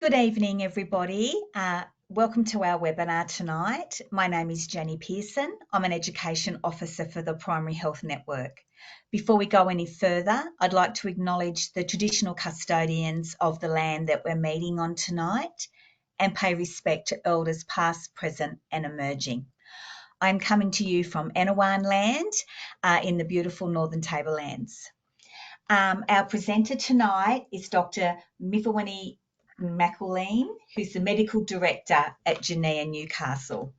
Good evening, everybody. Welcome to our webinar tonight. My name is Jenny Pearson. I'm an Education Officer for the Primary Health Network. Before we go any further, I'd like to acknowledge the traditional custodians of the land that we're meeting on tonight and pay respect to elders past, present and emerging. I'm coming to you from Anawan land in the beautiful Northern Tablelands. Our presenter tonight is Dr. Mifawani McElleen, who's the Medical Director at Genea Newcastle.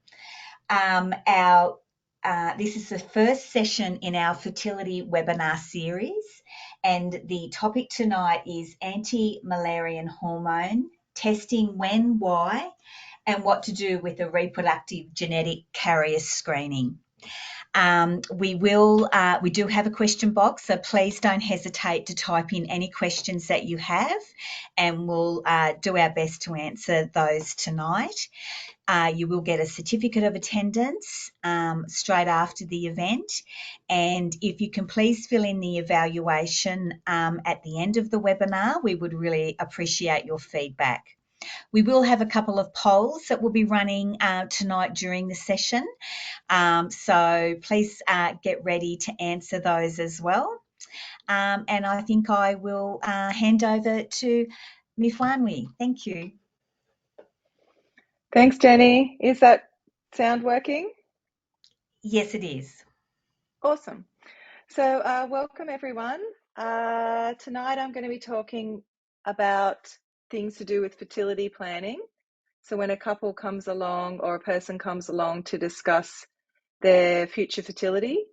This is the first session in our Fertility Webinar Series, and the topic tonight is anti-Müllerian hormone, testing when, why, and what to do with the reproductive genetic carrier screening. We do have a question box, so please don't hesitate to type in any questions that you have, and we'll do our best to answer those tonight. You will get a certificate of attendance straight after the event, and if you can please fill in the evaluation at the end of the webinar, we would really appreciate your feedback. We will have a couple of polls that will be running tonight during the session. So please get ready to answer those as well. And I think I will hand over to Mifawani. Thank you. Thanks, Jenny. Is that sound working? Yes, it is. Awesome. So welcome, everyone. Tonight I'm going to be talking about things to do with fertility planning. So when a couple comes along or a person comes along to discuss their future fertility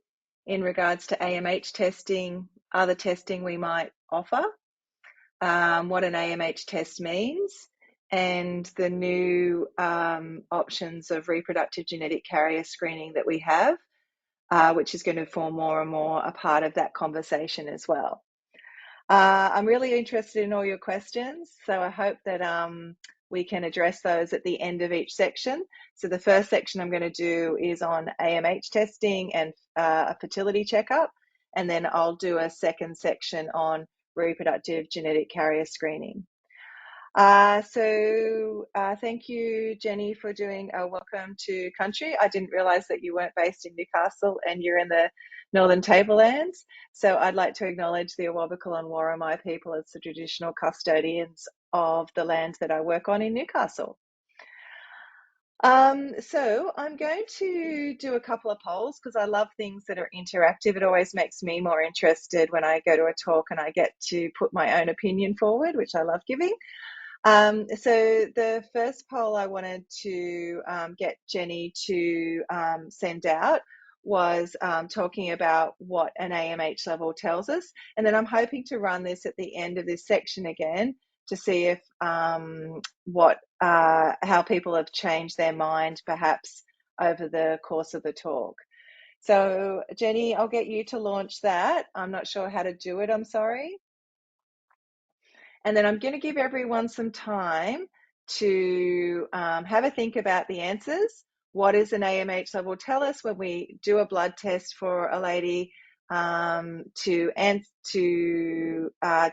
in regards to AMH testing, other testing we might offer, what an AMH test means, and the new options of reproductive genetic carrier screening that we have, which is going to form more and more a part of that conversation as well. I'm really interested in all your questions, so I hope that we can address those at the end of each section. So the first section I'm going to do is on AMH testing and a fertility checkup, and then I'll do a second section on reproductive genetic carrier screening. Thank you, Jenny, for doing a welcome to country. I didn't realise that you weren't based in Newcastle and you're in the Northern Tablelands. So I'd like to acknowledge the Awabakal and Worimi people as the traditional custodians of the lands that I work on in Newcastle. So I'm going to do a couple of polls because I love things that are interactive. It always makes me more interested when I go to a talk and I get to put my own opinion forward, which I love giving. So the first poll I wanted to get Jenny to send out was talking about what an AMH level tells us. And then I'm hoping to run this at the end of this section again to see if how people have changed their mind perhaps over the course of the talk. So Jenny, I'll get you to launch that. I'm not sure how to do it, I'm sorry. And then I'm going to give everyone some time to have a think about the answers. What is an AMH level? Tell us when we do a blood test for a lady to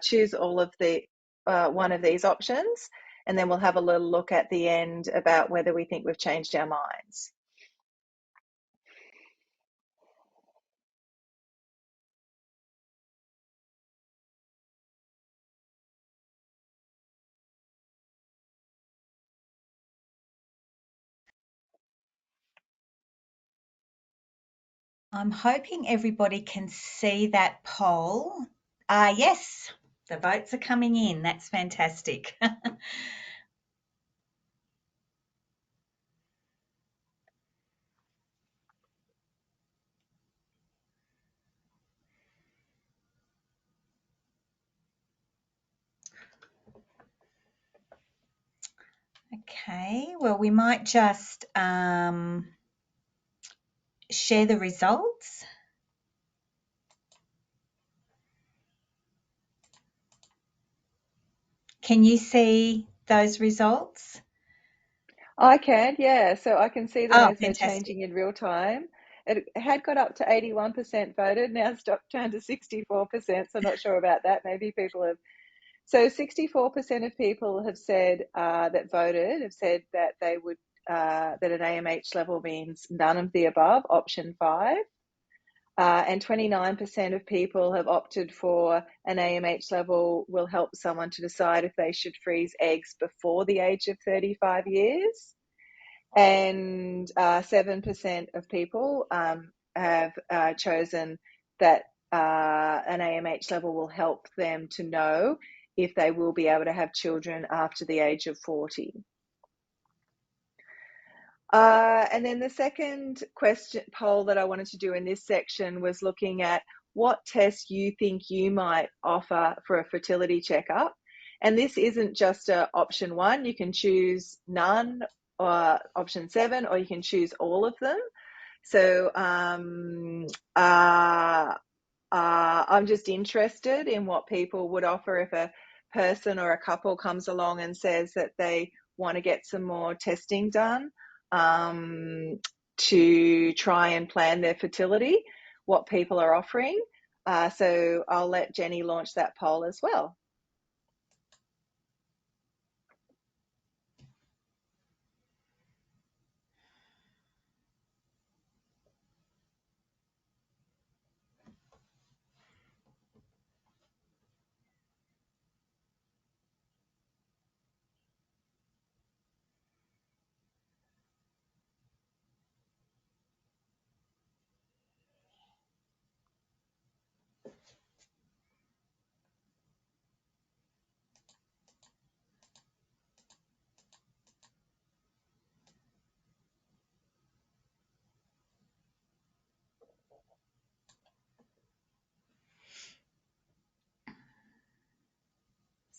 choose all of the one of these options, and then we'll have a little look at the end about whether we think we've changed our minds. I'm hoping everybody can see that poll. Yes, the votes are coming in. That's fantastic. Okay, well, we might just share the results. Can you see those results? I can, yeah. So I can see them as fantastic. They're changing in real time. It had got up to 81% voted, now it's dropped down to 64%. So I'm not sure about that. Maybe people have So 64% of people have said that voted have said that they would that an AMH level means none of the above, option 5. And 29% of people have opted for an AMH level will help someone to decide if they should freeze eggs before the age of 35 years. And 7% of people have chosen that an AMH level will help them to know if they will be able to have children after the age of 40. And then the second question poll that I wanted to do in this section was looking at what tests you think you might offer for a fertility checkup. And this isn't just option 1, you can choose none, or option 7, or you can choose all of them. So I'm just interested in what people would offer if a person or a couple comes along and says that they want to get some more testing done to try and plan their fertility, what people are offering. So I'll let Jenny launch that poll as well.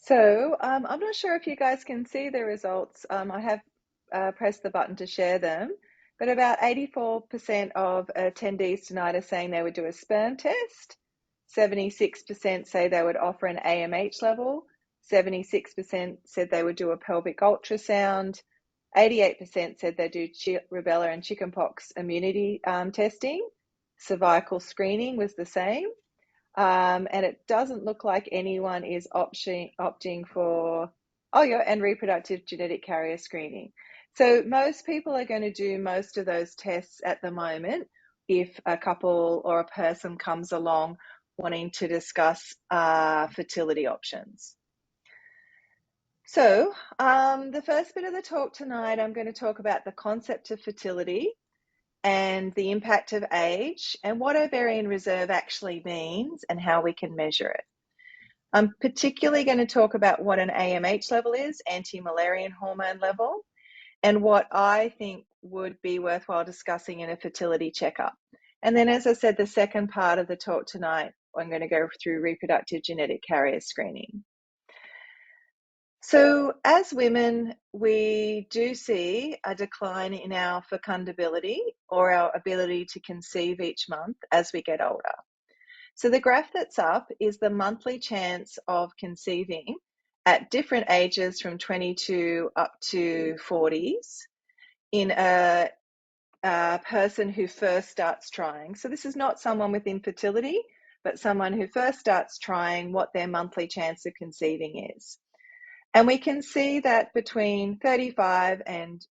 So I'm not sure if you guys can see the results. I have pressed the button to share them, but about 84% of attendees tonight are saying they would do a sperm test. 76% say they would offer an AMH level. 76% said they would do a pelvic ultrasound. 88% said they do rubella and chickenpox immunity testing. Cervical screening was the same. And it doesn't look like anyone is opting for, and reproductive genetic carrier screening. So most people are going to do most of those tests at the moment if a couple or a person comes along wanting to discuss fertility options. So the first bit of the talk tonight, I'm going to talk about the concept of fertility and the impact of age and what ovarian reserve actually means and how we can measure it. I'm particularly going to talk about what an AMH level is, anti-Müllerian hormone level, and what I think would be worthwhile discussing in a fertility checkup. And then, as I said, the second part of the talk tonight, I'm going to go through reproductive genetic carrier screening. So as women, we do see a decline in our fecundability or our ability to conceive each month as we get older. So the graph that's up is the monthly chance of conceiving at different ages from 22 up to 40s in a person who first starts trying. So this is not someone with infertility, but someone who first starts trying what their monthly chance of conceiving is. And we can see that between 35 and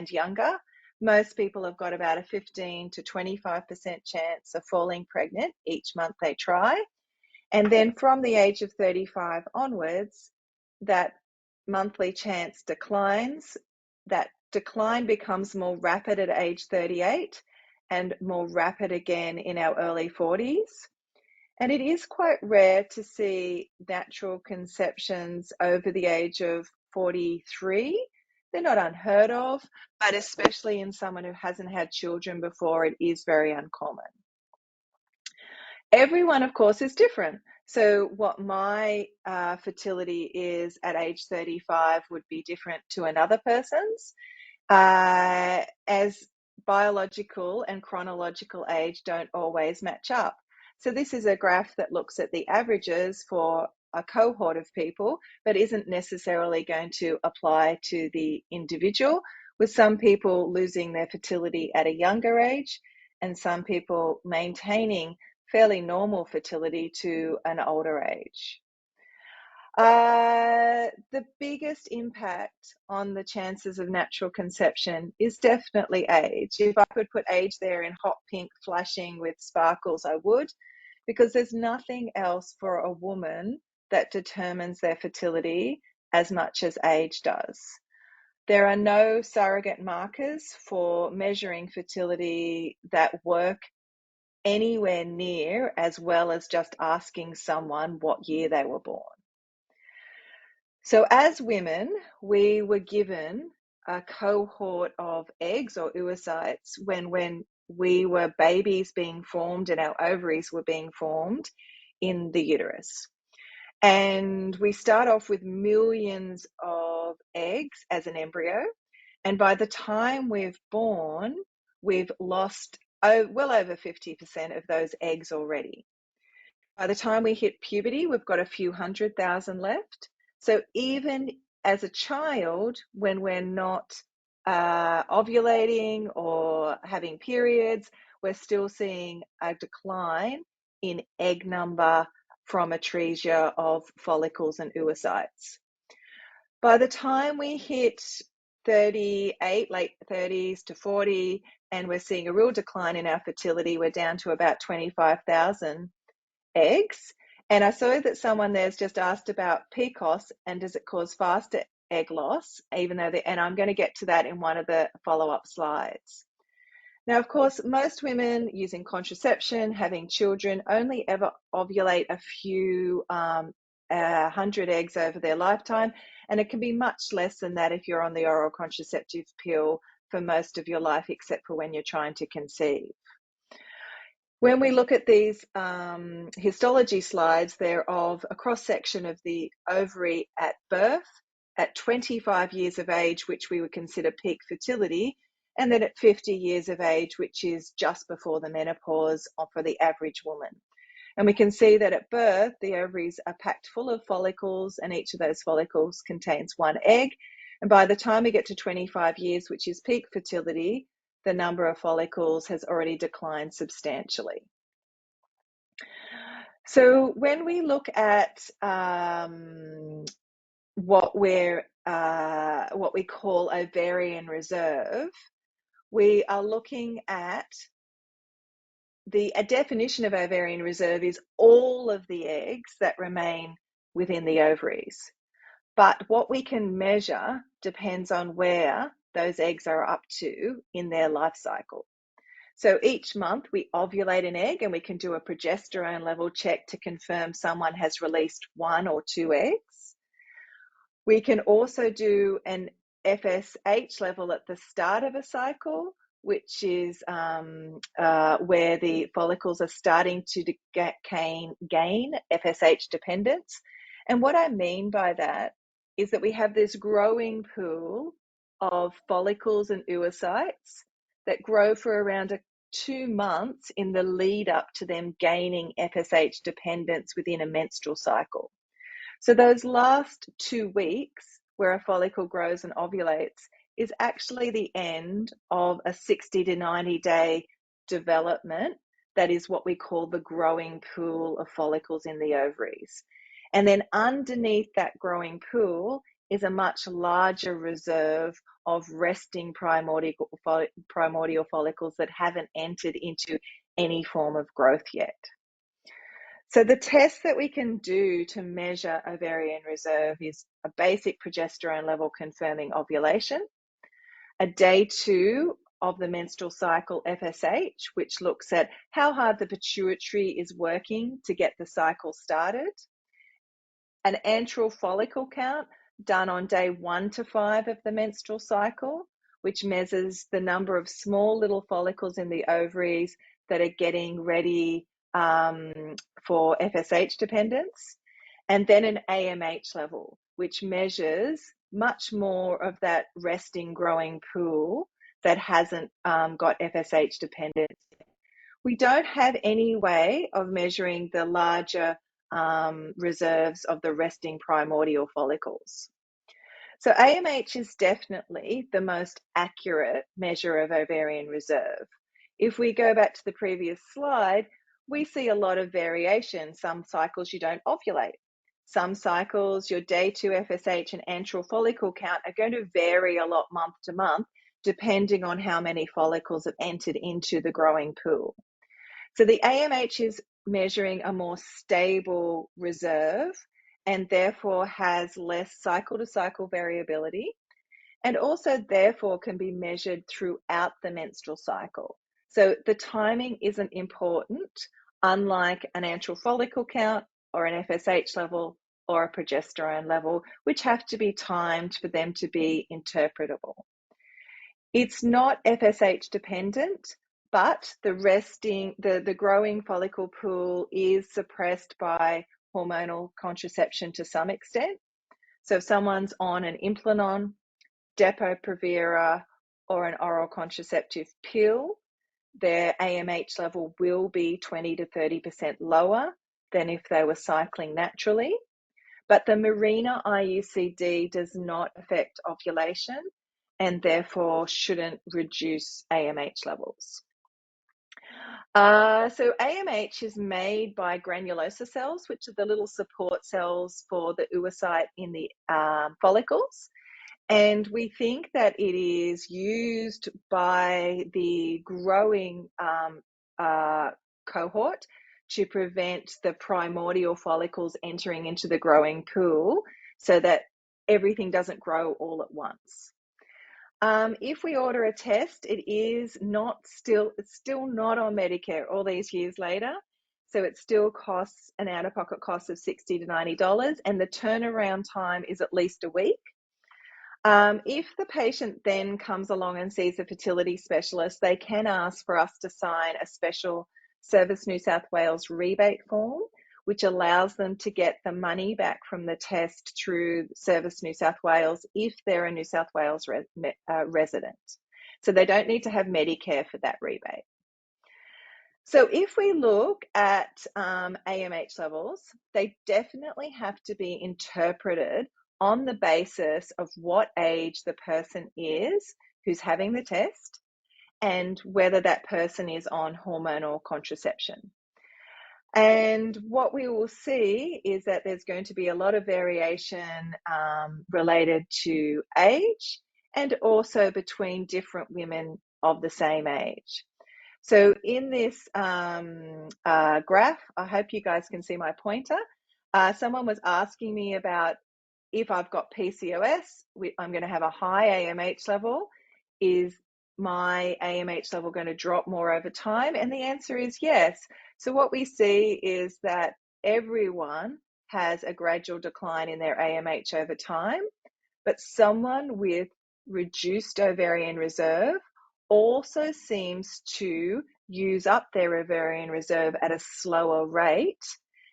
younger, most people have got about a 15 to 25% chance of falling pregnant each month they try. And then from the age of 35 onwards, that monthly chance declines. That decline becomes more rapid at age 38 and more rapid again in our early 40s. And it is quite rare to see natural conceptions over the age of 43. They're not unheard of, but especially in someone who hasn't had children before, it is very uncommon. Everyone, of course, is different. So what my fertility is at age 35 would be different to another person's, as biological and chronological age don't always match up. So this is a graph that looks at the averages for a cohort of people, but isn't necessarily going to apply to the individual, with some people losing their fertility at a younger age and some people maintaining fairly normal fertility to an older age. The biggest impact on the chances of natural conception is definitely age. If I could put age there in hot pink flashing with sparkles, I would, because there's nothing else for a woman that determines their fertility as much as age does. There are no surrogate markers for measuring fertility that work anywhere near as well as just asking someone what year they were born. So as women, we were given a cohort of eggs or oocytes when we were babies being formed and our ovaries were being formed in the uterus. And we start off with millions of eggs as an embryo. And by the time we've born, we've lost well over 50% of those eggs already. By the time we hit puberty, we've got a few 100,000 left. So even as a child, when we're not ovulating or having periods, we're still seeing a decline in egg number from atresia of follicles and oocytes. By the time we hit 38, late 30s to 40, and we're seeing a real decline in our fertility, we're down to about 25,000 eggs. And I saw that someone there's just asked about PCOS and does it cause faster egg loss, even though and I'm going to get to that in one of the follow-up slides. Now, of course, most women using contraception, having children, only ever ovulate a few 100 eggs over their lifetime, and it can be much less than that if you're on the oral contraceptive pill for most of your life, except for when you're trying to conceive. When we look at these histology slides, they're of a cross-section of the ovary at birth, at 25 years of age, which we would consider peak fertility, and then at 50 years of age, which is just before the menopause for the average woman. And we can see that at birth, the ovaries are packed full of follicles, and each of those follicles contains one egg. And by the time we get to 25 years, which is peak fertility, the number of follicles has already declined substantially. So when we look at what we call ovarian reserve, we are looking at a definition of ovarian reserve is all of the eggs that remain within the ovaries. But what we can measure depends on where those eggs are up to in their life cycle. So each month we ovulate an egg and we can do a progesterone level check to confirm someone has released 1 or 2 eggs. We can also do an FSH level at the start of a cycle, which is where the follicles are starting to gain FSH dependence. And what I mean by that is that we have this growing pool of follicles and oocytes that grow for around 2 months in the lead up to them gaining FSH dependence within a menstrual cycle. So those last 2 weeks where a follicle grows and ovulates is actually the end of a 60 to 90 day development. That is what we call the growing pool of follicles in the ovaries. And then underneath that growing pool is a much larger reserve of resting primordial follicles that haven't entered into any form of growth yet. So the test that we can do to measure ovarian reserve is a basic progesterone level confirming ovulation, a day 2 of the menstrual cycle FSH, which looks at how hard the pituitary is working to get the cycle started, an antral follicle count done on day 1 to 5 of the menstrual cycle, which measures the number of small little follicles in the ovaries that are getting ready for FSH dependence, and then an AMH level, which measures much more of that resting growing pool that hasn't got FSH dependence. We don't have any way of measuring the larger reserves of the resting primordial follicles. So AMH is definitely the most accurate measure of ovarian reserve. If we go back to the previous slide, we see a lot of variation. Some cycles you don't ovulate. Some cycles, your day 2 FSH and antral follicle count are going to vary a lot month to month, depending on how many follicles have entered into the growing pool. So the AMH is measuring a more stable reserve and therefore has less cycle to cycle variability, and also therefore can be measured throughout the menstrual cycle. So the timing isn't important, unlike an antral follicle count or an FSH level or a progesterone level, which have to be timed for them to be interpretable. It's not FSH dependent, but the growing follicle pool is suppressed by hormonal contraception to some extent. So if someone's on an Implanon, Depo-Provera, or an oral contraceptive pill, their AMH level will be 20 to 30% lower than if they were cycling naturally. But the Mirena IUCD does not affect ovulation and therefore shouldn't reduce AMH levels. So AMH is made by granulosa cells, which are the little support cells for the oocyte in the follicles. And we think that it is used by the growing cohort to prevent the primordial follicles entering into the growing pool so that everything doesn't grow all at once. If we order a test, it's still not on Medicare all these years later. So it still costs an out-of-pocket cost of $60 to $90, and the turnaround time is at least a week. If the patient then comes along and sees a fertility specialist, they can ask for us to sign a special Service New South Wales rebate form, which allows them to get the money back from the test through Service New South Wales if they're a New South Wales resident. So they don't need to have Medicare for that rebate. So if we look at AMH levels, they definitely have to be interpreted on the basis of what age the person is who's having the test and whether that person is on hormonal contraception. And what we will see is that there's going to be a lot of variation related to age and also between different women of the same age. So in this graph, I hope you guys can see my pointer. Someone was asking me about if I've got PCOS, I'm going to have a high AMH level. Is my AMH level going to drop more over time? And the answer is yes. So what we see is that everyone has a gradual decline in their AMH over time, but someone with reduced ovarian reserve also seems to use up their ovarian reserve at a slower rate,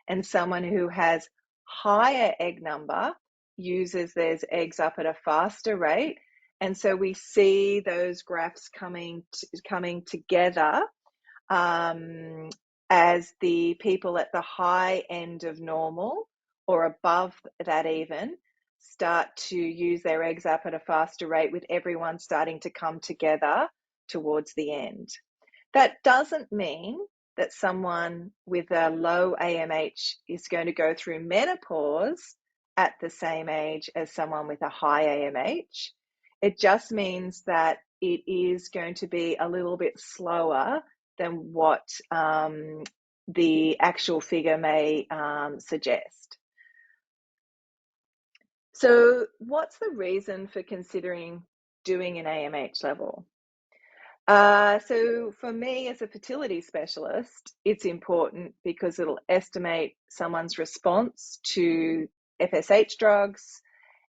and someone who has higher egg number uses their eggs up at a faster rate. And so we see those graphs coming together as the people at the high end of normal or above that even start to use their eggs up at a faster rate, with everyone starting to come together towards the end. That doesn't mean that someone with a low AMH is going to go through menopause at the same age as someone with a high AMH. It just means that it is going to be a little bit slower than what the actual figure may suggest. So what's the reason for considering doing an AMH level? So for me as a fertility specialist, it's important because it'll estimate someone's response to FSH drugs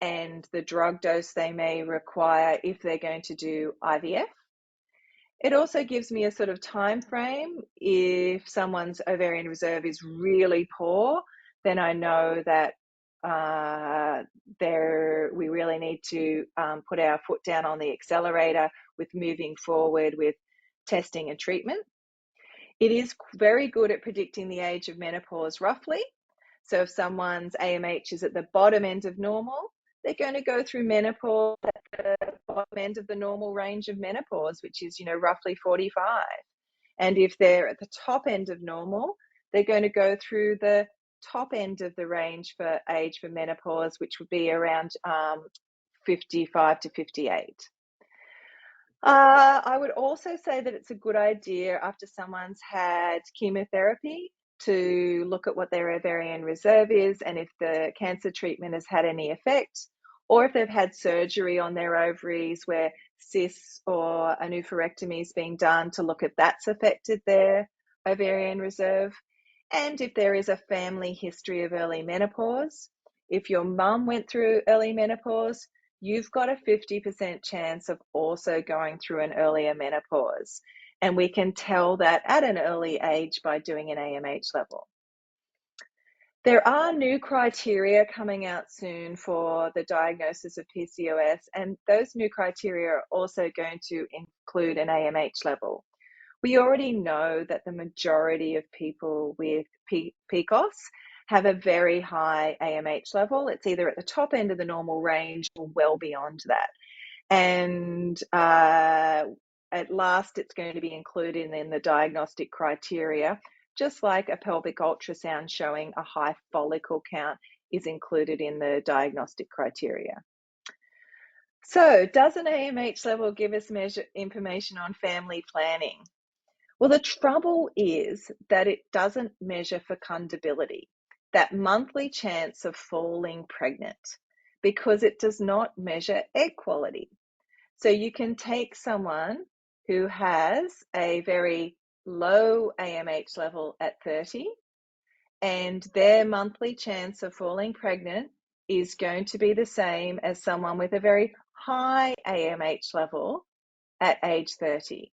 and the drug dose they may require if they're going to do IVF. It also gives me a sort of time frame. If someone's ovarian reserve is really poor, then I know that we really need to put our foot down on the accelerator with moving forward with testing and treatment. It is very good at predicting the age of menopause roughly. So if someone's AMH is at the bottom end of normal, they're going to go through menopause at the bottom end of the normal range of menopause, which is, roughly 45. And if they're at the top end of normal, they're going to go through the top end of the range for age for menopause, which would be around 55 to 58. I would also say that it's a good idea after someone's had chemotherapy to look at what their ovarian reserve is and if the cancer treatment has had any effect, or if they've had surgery on their ovaries where cysts or a oophorectomy is being done, to look if that's affected their ovarian reserve. And if there is a family history of early menopause, if your mum went through early menopause, you've got a 50% chance of also going through an earlier menopause. And we can tell that at an early age by doing an AMH level. There are new criteria coming out soon for the diagnosis of PCOS, and those new criteria are also going to include an AMH level. We already know that the majority of people with PCOS have a very high AMH level. It's either at the top end of the normal range or well beyond that. And at last, it's going to be included in the diagnostic criteria, just like a pelvic ultrasound showing a high follicle count is included in the diagnostic criteria. So, does an AMH level give us information on family planning? Well, the trouble is that it doesn't measure fecundability, that monthly chance of falling pregnant, because it does not measure egg quality. So you can take someone who has a very low AMH level at 30, and their monthly chance of falling pregnant is going to be the same as someone with a very high AMH level at age 30.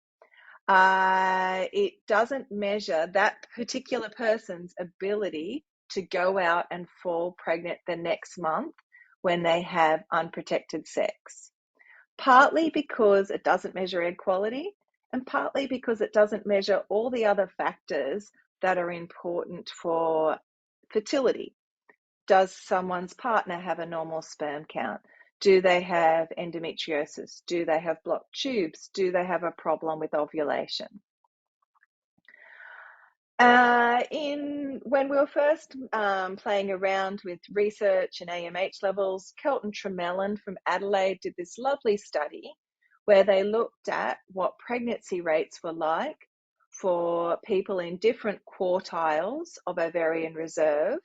It doesn't measure that particular person's ability to go out and fall pregnant the next month when they have unprotected sex. Partly because it doesn't measure egg quality, and partly because it doesn't measure all the other factors that are important for fertility. Does someone's partner have a normal sperm count? Do they have endometriosis? Do they have blocked tubes? Do they have a problem with ovulation? When we were first playing around with research and AMH levels, Kelton Tremelin from Adelaide did this lovely study where they looked at what pregnancy rates were like for people in different quartiles of ovarian reserve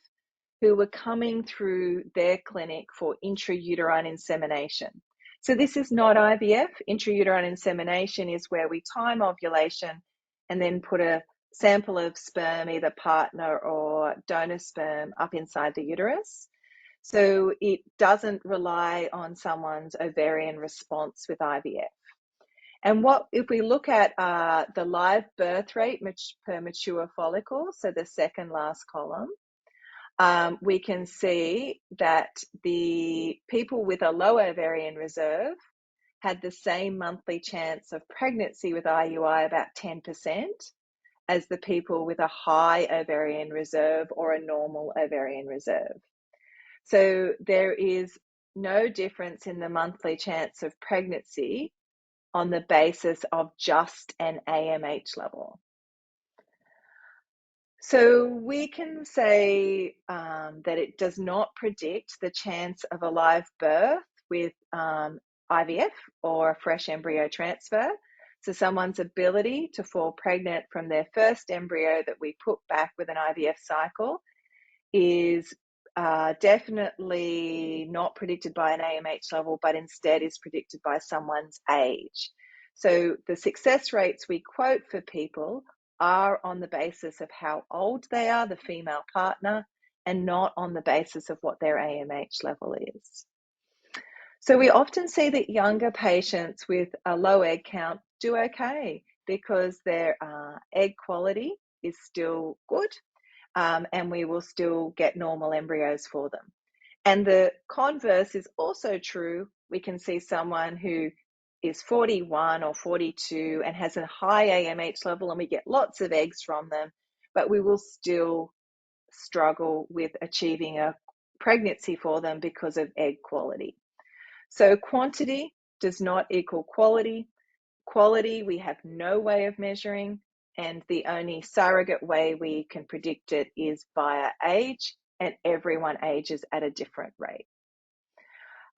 who were coming through their clinic for intrauterine insemination. So this is not IVF. Intrauterine insemination is where we time ovulation and then put a sample of sperm, either partner or donor sperm, up inside the uterus. So it doesn't rely on someone's ovarian response with IVF. And what if we look at the live birth rate per mature follicle, so the second last column, we can see that the people with a low ovarian reserve had the same monthly chance of pregnancy with IUI, about 10%, as the people with a high ovarian reserve or a normal ovarian reserve. So there is no difference in the monthly chance of pregnancy on the basis of just an AMH level. So we can say that it does not predict the chance of a live birth with IVF or a fresh embryo transfer. So someone's ability to fall pregnant from their first embryo that we put back with an IVF cycle is definitely not predicted by an AMH level, but instead is predicted by someone's age. So the success rates we quote for people are on the basis of how old they are, the female partner, and not on the basis of what their AMH level is. So we often see that younger patients with a low egg count do okay because their egg quality is still good, and we will still get normal embryos for them. And the converse is also true. We can see someone who is 41 or 42 and has a high AMH level, and we get lots of eggs from them, but we will still struggle with achieving a pregnancy for them because of egg quality. So quantity does not equal quality. Quality we have no way of measuring, and the only surrogate way we can predict it is via age, and everyone ages at a different rate.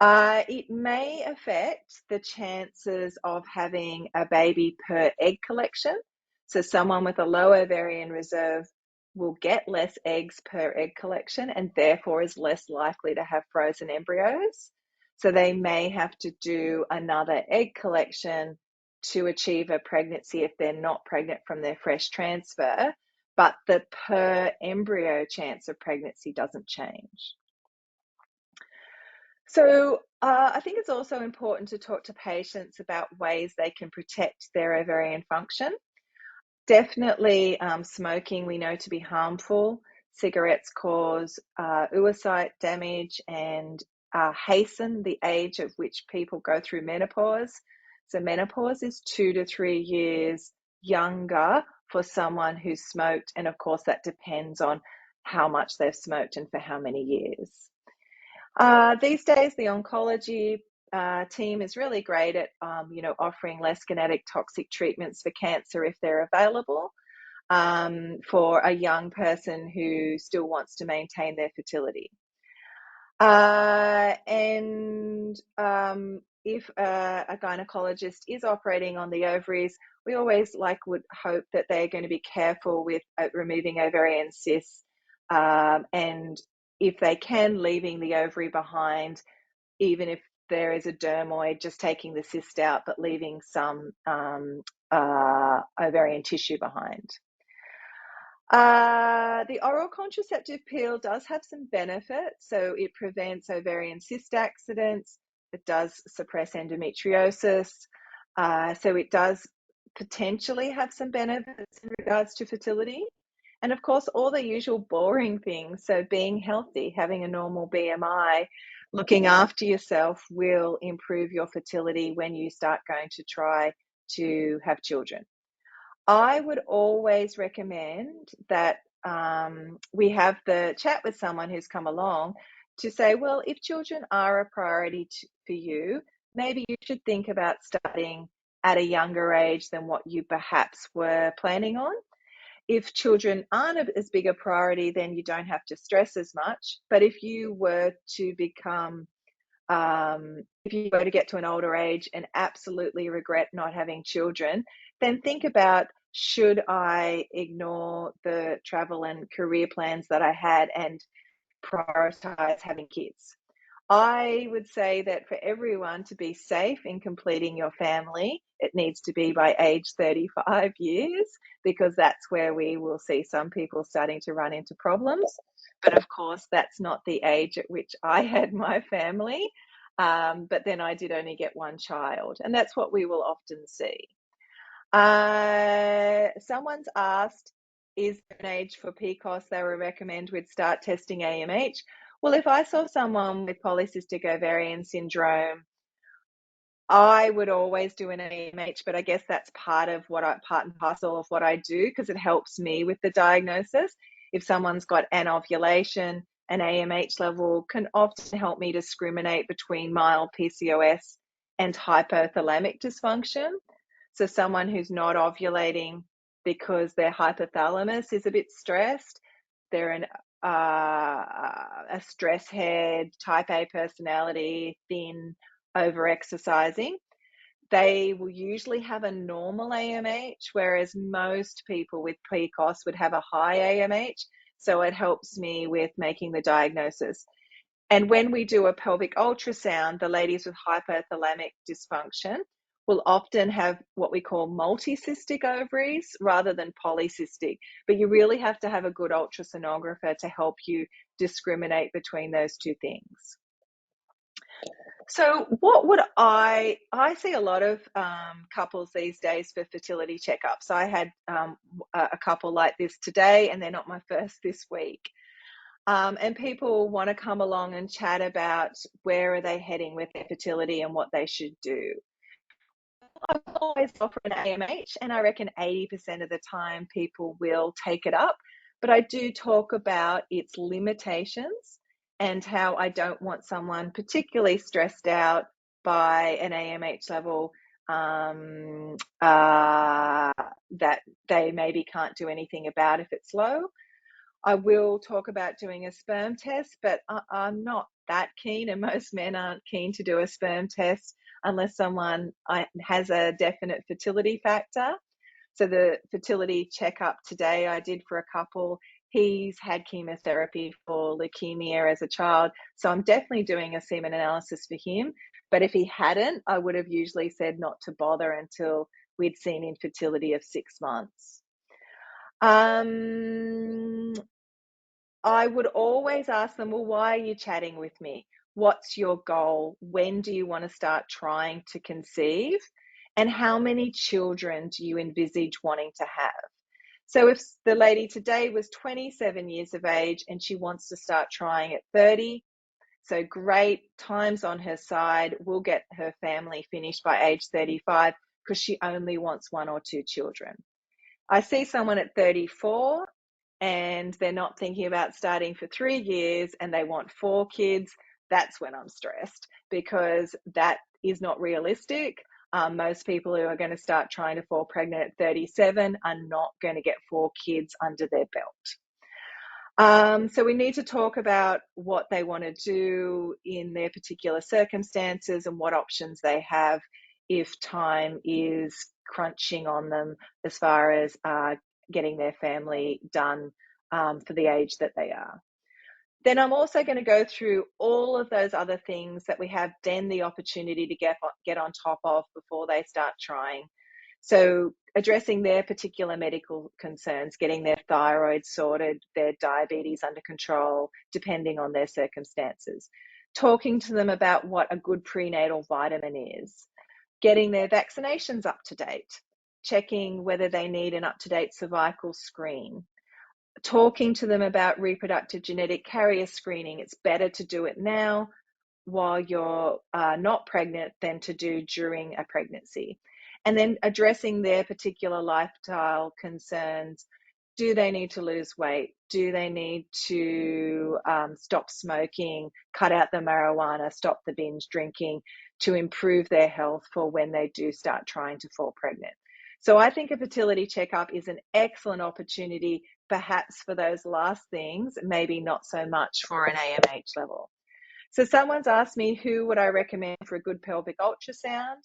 It may affect the chances of having a baby per egg collection. So someone with a low ovarian reserve will get less eggs per egg collection and therefore is less likely to have frozen embryos. So they may have to do another egg collection to achieve a pregnancy if they're not pregnant from their fresh transfer, but the per embryo chance of pregnancy doesn't change. So I think it's also important to talk to patients about ways they can protect their ovarian function. Definitely smoking we know to be harmful. Cigarettes cause oocyte damage and hasten the age at which people go through menopause. So menopause is 2 to 3 years younger for someone who's smoked, and of course that depends on how much they've smoked and for how many years. These days, the oncology team is really great at, offering less genetic toxic treatments for cancer if they're available for a young person who still wants to maintain their fertility. If a gynecologist is operating on the ovaries, we always would hope that they're going to be careful with removing ovarian cysts, and if they can, leaving the ovary behind, even if there is a dermoid, just taking the cyst out, but leaving some ovarian tissue behind. The oral contraceptive pill does have some benefits. So it prevents ovarian cyst accidents. It does suppress endometriosis. So it does potentially have some benefits in regards to fertility. And of course, all the usual boring things. So being healthy, having a normal BMI, looking after yourself will improve your fertility when you start going to try to have children. I would always recommend that we have the chat with someone who's come along to say, well, if children are a priority for you, maybe you should think about starting at a younger age than what you perhaps were planning on. If children aren't as big a priority, then you don't have to stress as much. But if you were to if you were to get to an older age and absolutely regret not having children, then think about, should I ignore the travel and career plans that I had and prioritize having kids? I would say that for everyone to be safe in completing your family, it needs to be by age 35 years, because that's where we will see some people starting to run into problems. But of course, that's not the age at which I had my family. But then I did only get one child, and that's what we will often see. Someone's asked, is there an age for PCOS they would recommend we'd start testing AMH? Well, if I saw someone with polycystic ovarian syndrome, I would always do an AMH, but I guess that's part and parcel of what I do, because it helps me with the diagnosis. If someone's got anovulation, an AMH level can often help me discriminate between mild PCOS and hypothalamic dysfunction. So someone who's not ovulating because their hypothalamus is a bit stressed, they're a stress head, type A personality, thin, over-exercising, they will usually have a normal AMH, whereas most people with PCOS would have a high AMH. So it helps me with making the diagnosis. And when we do a pelvic ultrasound, the ladies with hypothalamic dysfunction will often have what we call multicystic ovaries rather than polycystic. But you really have to have a good ultrasonographer to help you discriminate between those two things. So what would I see a lot of couples these days for fertility checkups. I had a couple like this today, and they're not my first this week. And people want to come along and chat about where are they heading with their fertility and what they should do. I always offer an AMH, and I reckon 80% of the time people will take it up. But I do talk about its limitations and how I don't want someone particularly stressed out by an AMH level that they maybe can't do anything about if it's low. I will talk about doing a sperm test, but I'm not that keen, and most men aren't keen to do a sperm test unless someone has a definite fertility factor. So the fertility checkup today I did for a couple, he's had chemotherapy for leukemia as a child, so I'm definitely doing a semen analysis for him. But if he hadn't, I would have usually said not to bother until we'd seen infertility of 6 months. I would always ask them, well, why are you chatting with me? What's your goal? When do you want to start trying to conceive? And how many children do you envisage wanting to have? So if the lady today was 27 years of age and she wants to start trying at 30, so great, time's on her side. We'll get her family finished by age 35 because she only wants 1 or 2 children. I see someone at 34 and they're not thinking about starting for 3 years and they want 4 kids. That's when I'm stressed, because that is not realistic. Most people who are going to start trying to fall pregnant at 37 are not going to get 4 kids under their belt. So we need to talk about what they want to do in their particular circumstances and what options they have if time is crunching on them as far as getting their family done for the age that they are. Then I'm also going to go through all of those other things that we have then the opportunity to get on top of before they start trying. So addressing their particular medical concerns, getting their thyroid sorted, their diabetes under control, depending on their circumstances. Talking to them about what a good prenatal vitamin is. Getting their vaccinations up to date. Checking whether they need an up-to-date cervical screen. Talking to them about reproductive genetic carrier screening. It's better to do it now while you're not pregnant than to do during a pregnancy. And then addressing their particular lifestyle concerns. Do they need to lose weight? Do they need to stop smoking, cut out the marijuana, stop the binge drinking to improve their health for when they do start trying to fall pregnant? So I think a fertility checkup is an excellent opportunity, perhaps for those last things, maybe not so much for an AMH level. So someone's asked me who would I recommend for a good pelvic ultrasound.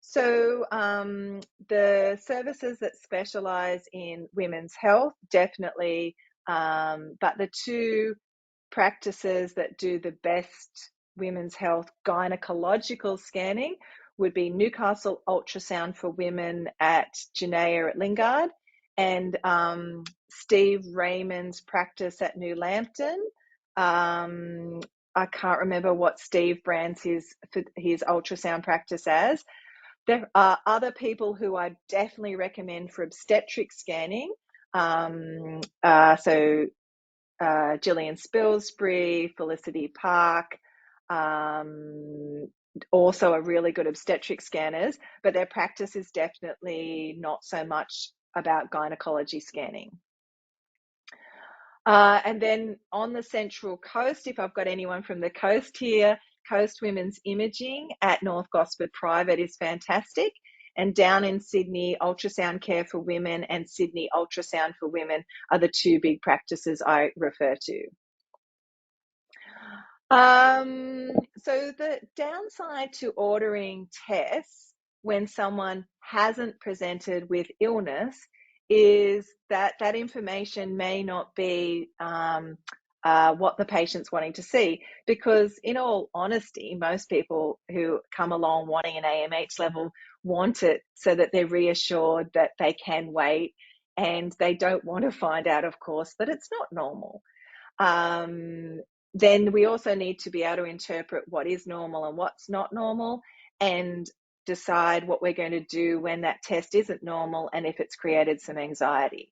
So the services that specialize in women's health, definitely, but the 2 practices that do the best women's health gynecological scanning would be Newcastle Ultrasound for Women at Janaea at Lingard, and Steve Raymond's practice at New Lambton. I can't remember what Steve brands his ultrasound practice as. There are other people who I definitely recommend for obstetric scanning. So Gillian Spilsbury, Felicity Park, also are really good obstetric scanners, but their practice is definitely not so much about gynecology scanning. And then on the Central Coast, if I've got anyone from the coast here, Coast Women's Imaging at North Gosford Private is fantastic. And down in Sydney, Ultrasound Care for Women and Sydney Ultrasound for Women are the 2 big practices I refer to. So the downside to ordering tests when someone hasn't presented with illness is that that information may not be what the patient's wanting to see, because in all honesty, most people who come along wanting an AMH level want it so that they're reassured that they can wait, and they don't want to find out, of course, that it's not normal. Then we also need to be able to interpret what is normal and what's not normal, and decide what we're going to do when that test isn't normal and if it's created some anxiety.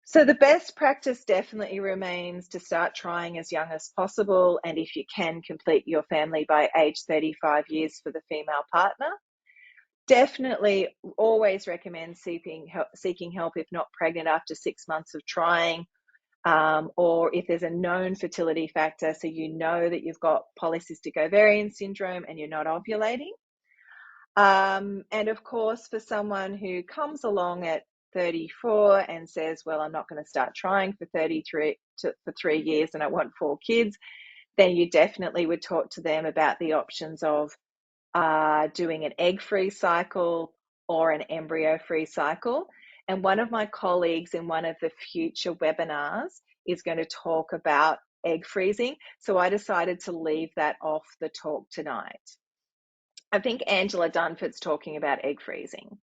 So the best practice definitely remains to start trying as young as possible, and if you can, complete your family by age 35 years for the female partner. Definitely always recommend seeking help if not pregnant after 6 months of trying. Or if there's a known fertility factor, so you know that you've got polycystic ovarian syndrome and you're not ovulating. And of course, for someone who comes along at 34 and says, well, I'm not going to start trying for 3 years and I want 4 kids, then you definitely would talk to them about the options of doing an egg-free cycle or an embryo-free cycle. And one of my colleagues in one of the future webinars is going to talk about egg freezing. So I decided to leave that off the talk tonight. I think Angela Dunford's talking about egg freezing.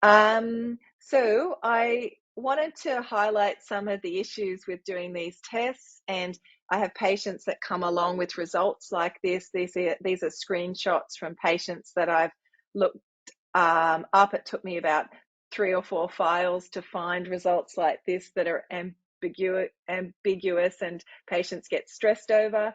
So I wanted to highlight some of the issues with doing these tests, and I have patients that come along with results like this. These are screenshots from patients that I've looked up. It took me about 3 or 4 files to find results like this that are ambiguous and patients get stressed over.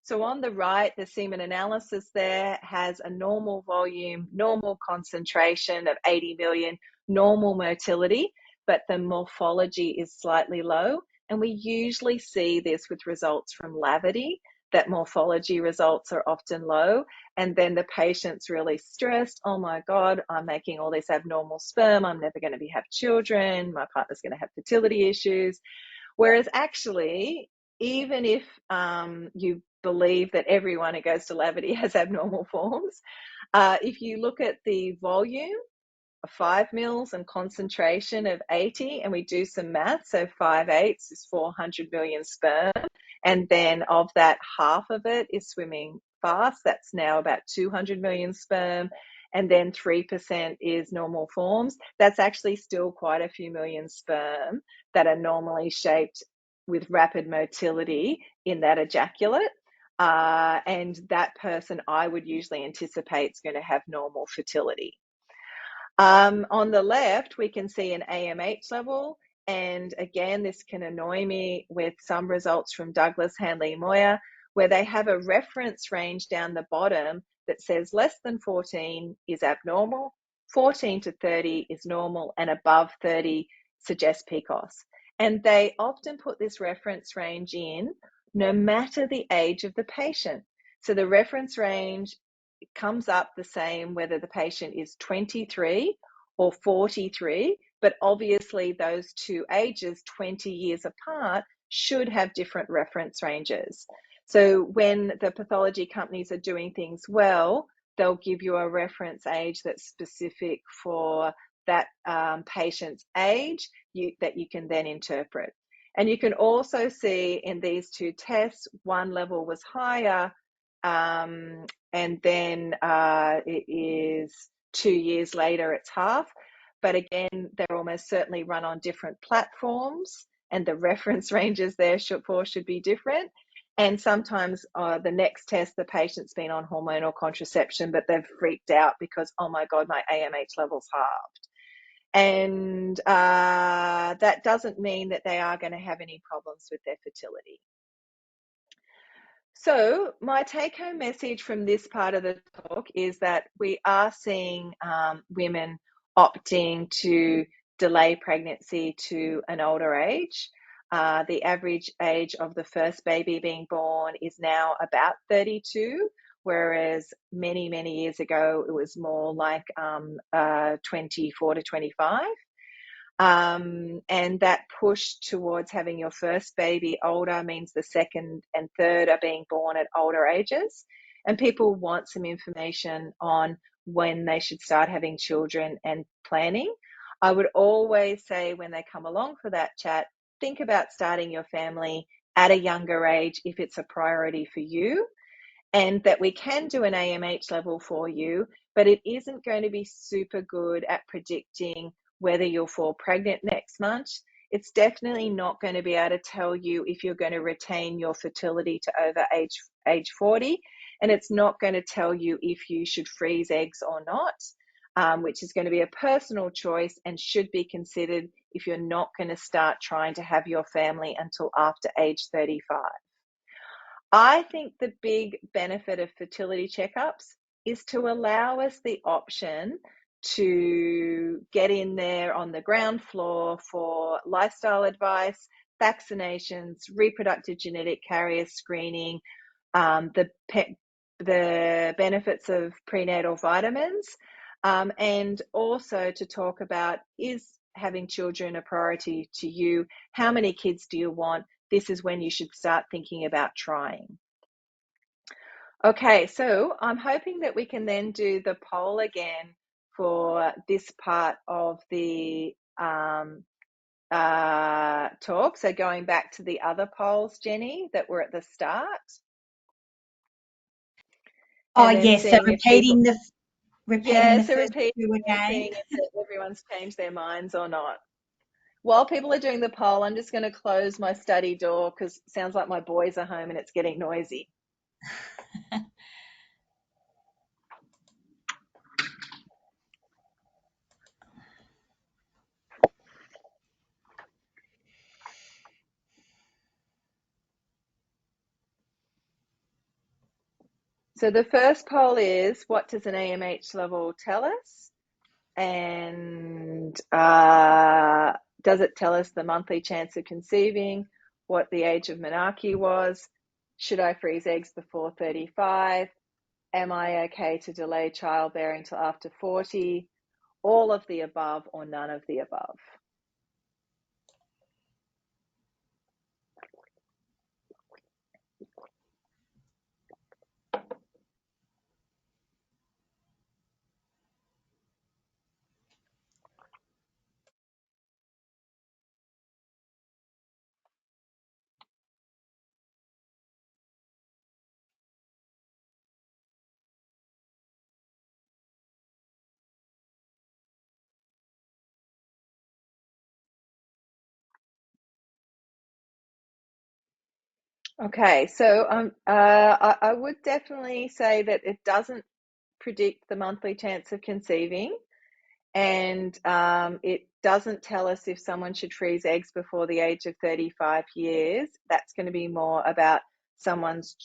So on the right, the semen analysis there has a normal volume, normal concentration of 80 million, normal motility, but the morphology is slightly low. And we usually see this with results from Lavity, that morphology results are often low. And then the patient's really stressed. Oh my God, I'm making all this abnormal sperm. I'm never going to have children. My partner's going to have fertility issues. Whereas actually, even if you believe that everyone who goes to Lavity has abnormal forms, if you look at the volume of 5 mils and concentration of 80, and we do some math, so 5/8 is 400 million sperm, and then of that, half of it is swimming fast. That's now about 200 million sperm, and then 3% is normal forms. That's actually still quite a few million sperm that are normally shaped with rapid motility in that ejaculate. And that person, I would usually anticipate, is going to have normal fertility. On the left, we can see an AMH level. And again, this can annoy me with some results from Douglas, Hanley, Moyer, where they have a reference range down the bottom that says less than 14 is abnormal, 14 to 30 is normal, and above 30 suggests PCOS. And they often put this reference range in no matter the age of the patient. So the reference range comes up the same whether the patient is 23 or 43, but obviously those two ages, 20 years apart, should have different reference ranges. So when the pathology companies are doing things well, they'll give you a reference age that's specific for that patient's age that you can then interpret. And you can also see in these two tests, one level was higher, and then it is 2 years later, it's half. But again, they're almost certainly run on different platforms, and the reference ranges there should be different. And sometimes the next test, the patient's been on hormonal contraception, but they've freaked out because, oh my God, my AMH level's halved. And that doesn't mean that they are going to have any problems with their fertility. So my take-home message from this part of the talk is that we are seeing women opting to delay pregnancy to an older age. The average age of the first baby being born is now about 32, whereas many, many years ago, it was more like 24 to 25. And that push towards having your first baby older means the second and third are being born at older ages. And people want some information on when they should start having children and planning. I would always say when they come along for that chat, think about starting your family at a younger age if it's a priority for you, and that we can do an AMH level for you, but it isn't going to be super good at predicting whether you'll fall pregnant next month. It's definitely not going to be able to tell you if you're going to retain your fertility to over age 40, and it's not going to tell you if you should freeze eggs or not, which is going to be a personal choice and should be considered if you're not going to start trying to have your family until after age 35. I think the big benefit of fertility checkups is to allow us the option to get in there on the ground floor for lifestyle advice, vaccinations, reproductive genetic carrier screening, the the benefits of prenatal vitamins, and also to talk about, is having children a priority to you? How many kids do you want? This is when you should start thinking about trying. Okay, so I'm hoping that we can then do the poll again for this part of the talk. So going back to the other polls, Jenny, that were at the start. Oh, And then yes. So seeing if people, repeating the so first repeat two and again. seeing if everyone's changed their minds or not. While people are doing the poll, I'm just going to close my study door because it sounds like my boys are home and it's getting noisy. So the first poll is, what does an AMH level tell us? And does it tell us the monthly chance of conceiving, what the age of menarche was, should I freeze eggs before 35, am I okay to delay childbearing till after 40, all of the above or none of the above? Okay, so I would definitely say that it doesn't predict the monthly chance of conceiving, and it doesn't tell us if someone should freeze eggs before the age of 35 years. That's going to be more about someone's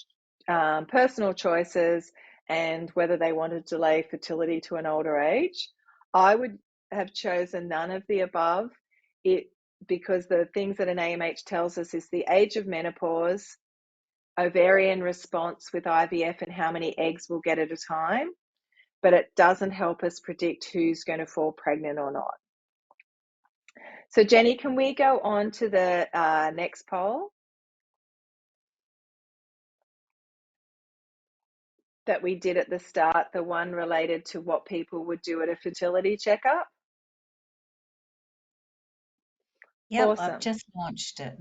personal choices and whether they want to delay fertility to an older age. I would have chosen none of the above, because the things that an AMH tells us is the age of menopause, ovarian response with IVF, and how many eggs we'll get at a time, but it doesn't help us predict who's going to fall pregnant or not. So Jenny, can we go on to the next poll that we did at the start, the one related to what people would do at a fertility checkup? Yep, I've Awesome. just launched it.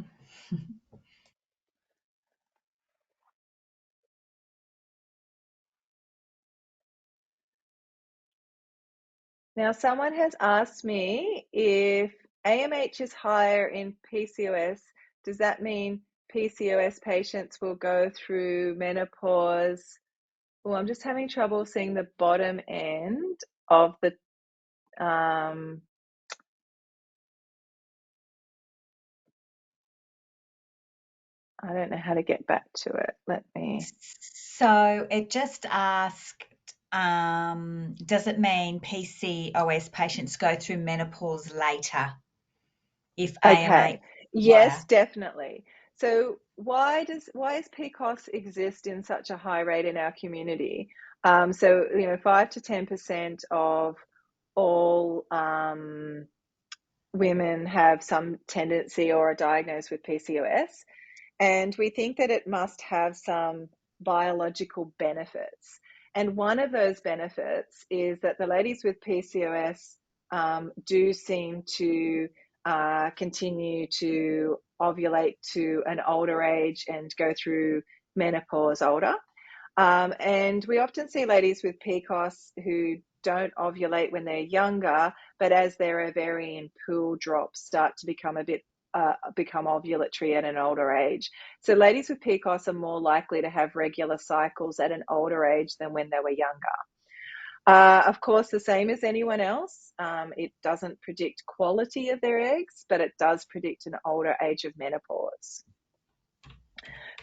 Now, someone has asked me if AMH is higher in PCOS, does that mean PCOS patients will go through menopause? Well, I'm just having trouble seeing the bottom end of the I don't know how to get back to it. Let me. So it just asked, does it mean PCOS patients go through menopause later if AMH Okay. is Yes, higher? definitely. So why does PCOS exist in such a high rate in our community? So 5 to 10% of all women have some tendency or are diagnosed with PCOS. And we think that it must have some biological benefits. And one of those benefits is that the ladies with PCOS do seem to continue to ovulate to an older age and go through menopause older. And we often see ladies with PCOS who don't ovulate when they're younger, but as their ovarian pool drops, start to become become ovulatory at an older age. So ladies with PCOS are more likely to have regular cycles at an older age than when they were younger. Of course, the same as anyone else, it doesn't predict quality of their eggs, but it does predict an older age of menopause.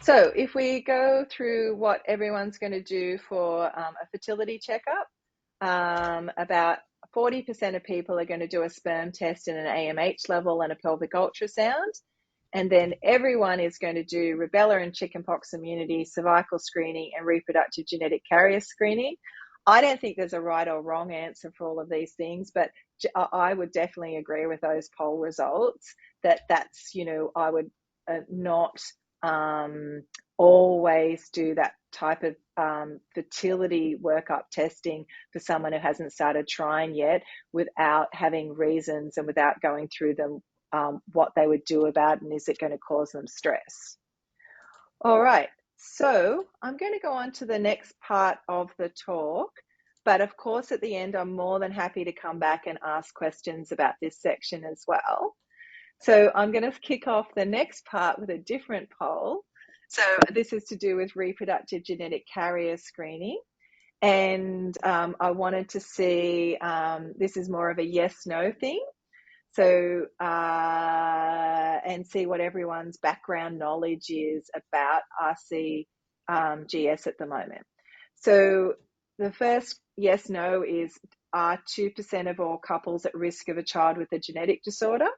So if we go through what everyone's going to do for a fertility checkup, about 40% of people are going to do a sperm test and an AMH level and a pelvic ultrasound. And then everyone is going to do rubella and chickenpox immunity, cervical screening, and reproductive genetic carrier screening. I don't think there's a right or wrong answer for all of these things, but I would definitely agree with those poll results that's, I would not always do that type of fertility workup testing for someone who hasn't started trying yet without having reasons and without going through them what they would do about it, and is it going to cause them stress. All right, so I'm going to go on to the next part of the talk, but of course at the end I'm more than happy to come back and ask questions about this section as well. So I'm going to kick off the next part with a different poll. So this is to do with reproductive genetic carrier screening. And I wanted to see, this is more of a yes-no thing. So, and see what everyone's background knowledge is about RCGS at the moment. So the first yes-no is, are 2% of all couples at risk of a child with a genetic disorder?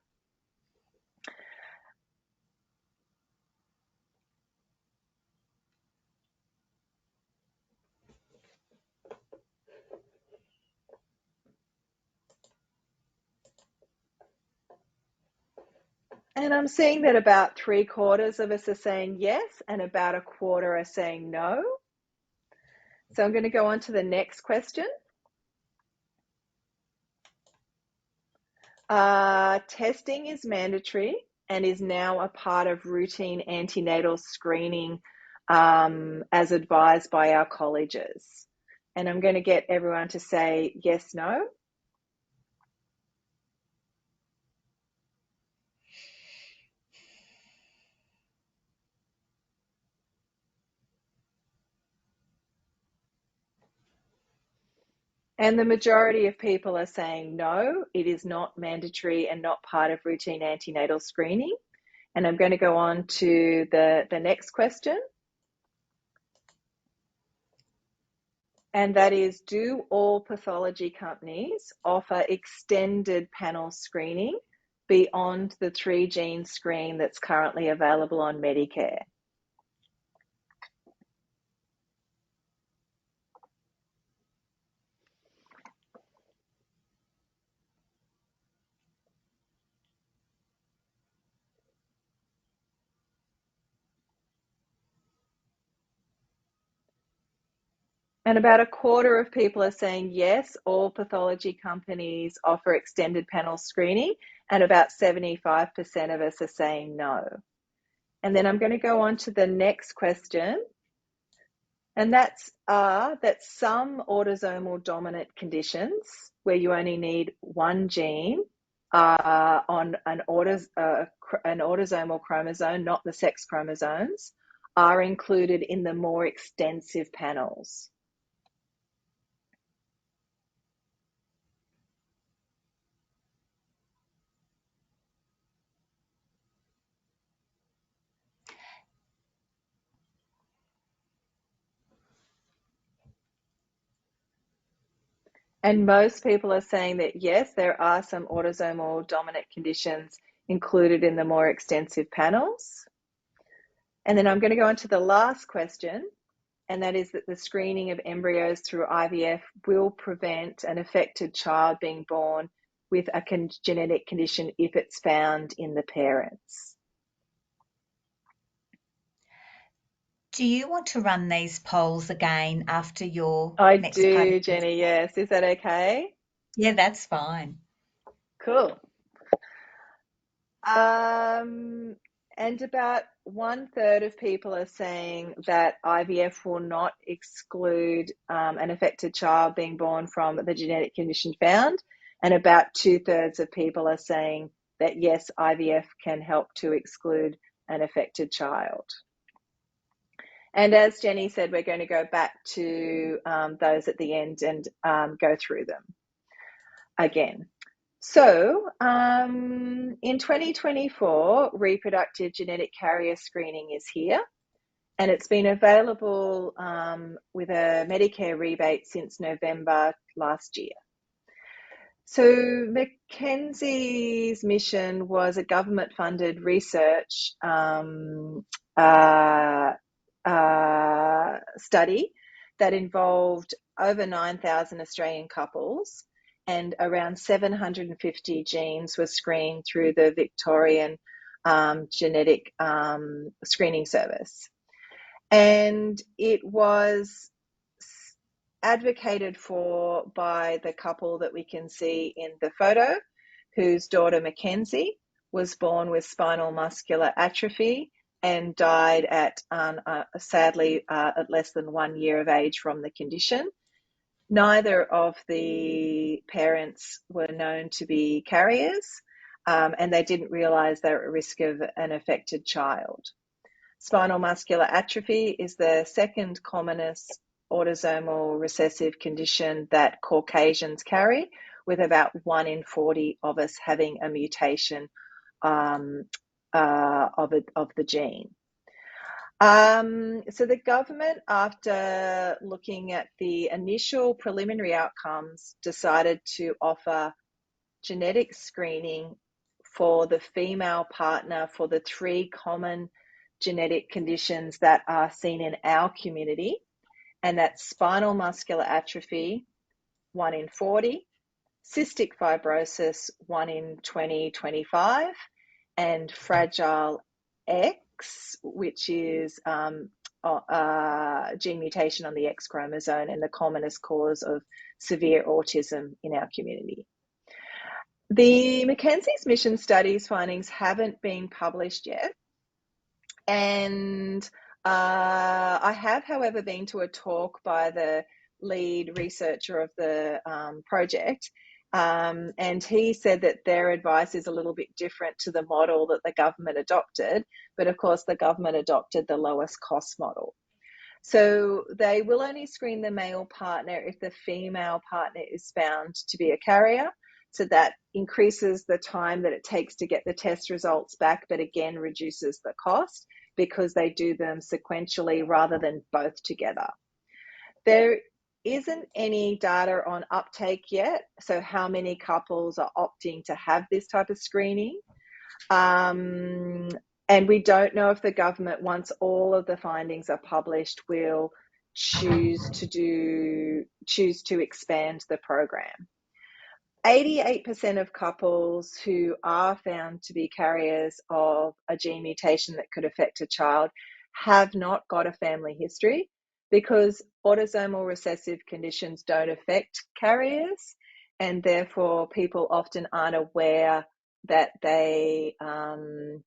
And I'm seeing that about 3/4 of us are saying yes, and about 1/4 are saying no. So I'm going to go on to the next question. Testing is mandatory and is now a part of routine antenatal screening as advised by our colleges. And I'm going to get everyone to say yes, no. And the majority of people are saying no, it is not mandatory and not part of routine antenatal screening. And I'm going to go on to the next question. And that is, do all pathology companies offer extended panel screening beyond the 3-gene screen that's currently available on Medicare? And about 1/4 of people are saying yes, all pathology companies offer extended panel screening, and about 75% of us are saying no. And then I'm going to go on to the next question, and that's that some autosomal dominant conditions where you only need one gene on an autosomal chromosome, not the sex chromosomes, are included in the more extensive panels. And most people are saying that yes, there are some autosomal dominant conditions included in the more extensive panels. And then I'm going to go on to the last question, and that is that the screening of embryos through IVF will prevent an affected child being born with a genetic condition if it's found in the parents. Do you want to run these polls again after your I next part? do, Jenny, yes. Is that okay? Yeah, that's fine. Cool. And about 1/3 of people are saying that IVF will not exclude an affected child being born from the genetic condition found. And about 2/3 of people are saying that yes, IVF can help to exclude an affected child. And as Jenny said, we're going to go back to those at the end and go through them again. So in 2024, reproductive genetic carrier screening is here, and it's been available with a Medicare rebate since November last year. So Mackenzie's mission was a government-funded research uh, study that involved over 9,000 Australian couples, and around 750 genes were screened through the Victorian genetic screening service. And it was advocated for by the couple that we can see in the photo, whose daughter Mackenzie was born with spinal muscular atrophy and died at sadly at less than 1 year of age from the condition. Neither of the parents were known to be carriers, and they didn't realise they were at risk of an affected child. Spinal muscular atrophy is the second commonest autosomal recessive condition that Caucasians carry, with about 1 in 40 of us having a mutation of the gene. So the government, after looking at the initial preliminary outcomes, decided to offer genetic screening for the female partner for the 3 common genetic conditions that are seen in our community, and that's spinal muscular atrophy, 1 in 40, cystic fibrosis, 1 in 20-25, and Fragile X, which is gene mutation on the X chromosome and the commonest cause of severe autism in our community. The Mackenzie's mission studies findings haven't been published yet, and I have, however, been to a talk by the lead researcher of the project, and he said that their advice is a little bit different to the model that the government adopted, but of course the government adopted the lowest cost model. So they will only screen the male partner if the female partner is found to be a carrier. So that increases the time that it takes to get the test results back, but again reduces the cost because they do them sequentially rather than both together. There isn't any data on uptake yet, so how many couples are opting to have this type of screening. And we don't know if the government, once all of the findings are published, will choose to expand the program. 88% of couples who are found to be carriers of a gene mutation that could affect a child have not got a family history, because autosomal recessive conditions don't affect carriers, and therefore people often aren't aware that they are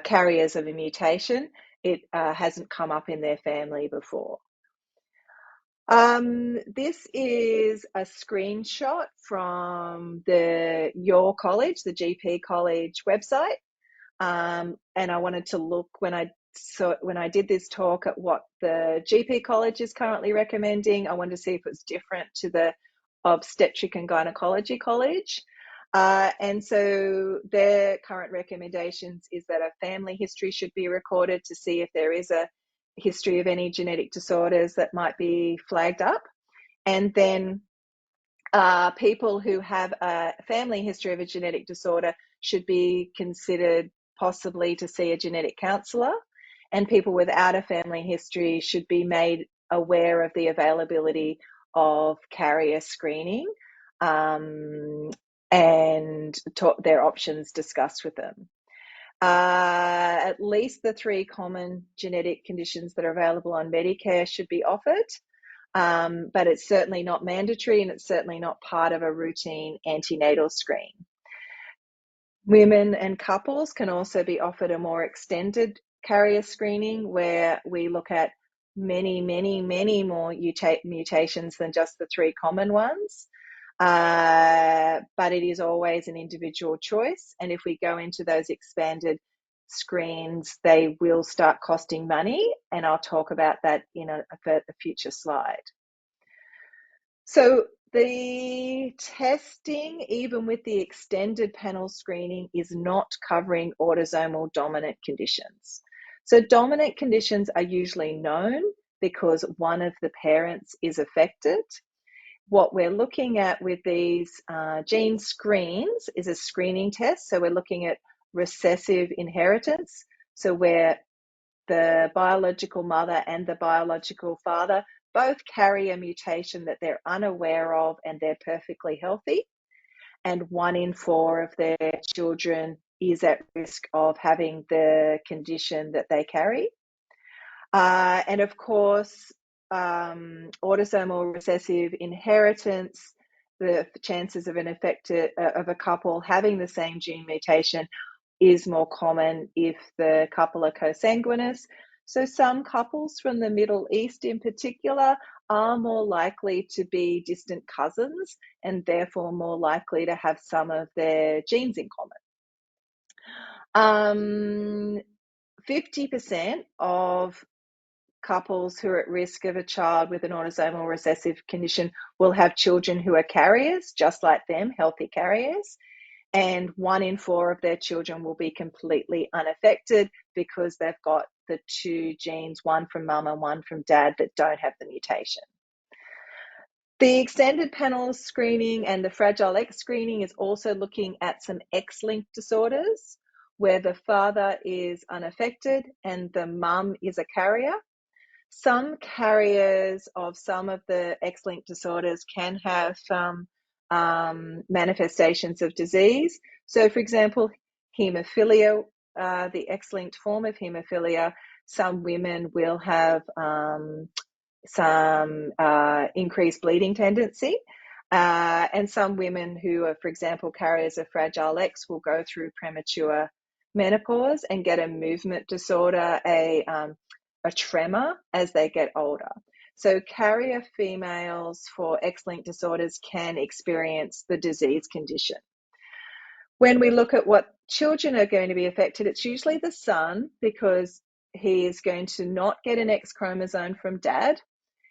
carriers of a mutation. It hasn't come up in their family before. This is a screenshot from your college, the GP college website. And I wanted to look when I did this talk at what the GP college is currently recommending. I wanted to see if it's different to the obstetric and gynecology college. And so their current recommendations is that a family history should be recorded to see if there is a history of any genetic disorders that might be flagged up. And then people who have a family history of a genetic disorder should be considered possibly to see a genetic counsellor. And people without a family history should be made aware of the availability of carrier screening, and their options discussed with them. At least the 3 common genetic conditions that are available on Medicare should be offered, but it's certainly not mandatory, and it's certainly not part of a routine antenatal screen. Women and couples can also be offered a more extended carrier screening, where we look at many more mutations than just the 3 common ones. But it is always an individual choice. And if we go into those expanded screens, they will start costing money. And I'll talk about that in a future slide. So the testing, even with the extended panel screening, is not covering autosomal dominant conditions. So dominant conditions are usually known because one of the parents is affected. what we're looking at with these gene screens is a screening test. So we're looking at recessive inheritance. So where the biological mother and the biological father both carry a mutation that they're unaware of and they're perfectly healthy. And 1 in 4 of their children is at risk of having the condition that they carry. And of course, autosomal recessive inheritance, the chances of of a couple having the same gene mutation is more common if the couple are consanguineous. So some couples from the Middle East in particular are more likely to be distant cousins and therefore more likely to have some of their genes in common. 50% of couples who are at risk of a child with an autosomal recessive condition will have children who are carriers, just like them, healthy carriers. And 1 in 4 of their children will be completely unaffected because they've got the 2 genes, one from mum and one from dad, that don't have the mutation. The extended panel screening and the Fragile X screening is also looking at some X-linked disorders where the father is unaffected and the mum is a carrier. Some carriers of some of the X-linked disorders can have some manifestations of disease. So, for example, haemophilia, the X-linked form of haemophilia, some women will have some increased bleeding tendency. And some women who are, for example, carriers of Fragile X will go through premature menopause and get a movement disorder, a tremor as they get older. So carrier females for X-linked disorders can experience the disease condition. When we look at what children are going to be affected, it's usually the son because he is going to not get an X chromosome from dad.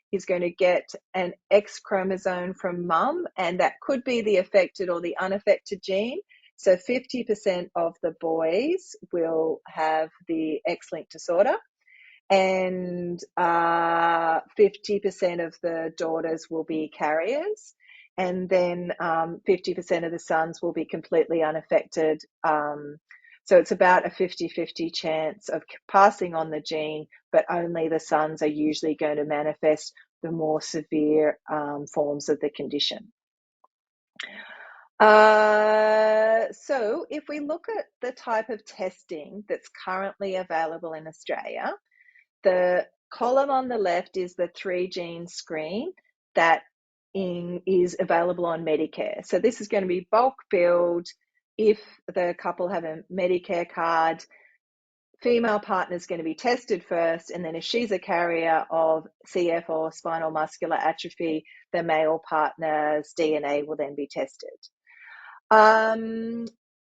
He's going to get an X chromosome from mum, and that could be the affected or the unaffected gene. So 50% of the boys will have the X-linked disorder, and 50% of the daughters will be carriers, and then 50% of the sons will be completely unaffected. So it's about a 50-50 chance of passing on the gene, but only the sons are usually going to manifest the more severe forms of the condition. So if we look at the type of testing that's currently available in Australia, the column on the left is the 3-gene screen that is available on Medicare. So this is going to be bulk billed. If the couple have a Medicare card, female partner is going to be tested first, and then if she's a carrier of CF or spinal muscular atrophy, the male partner's DNA will then be tested.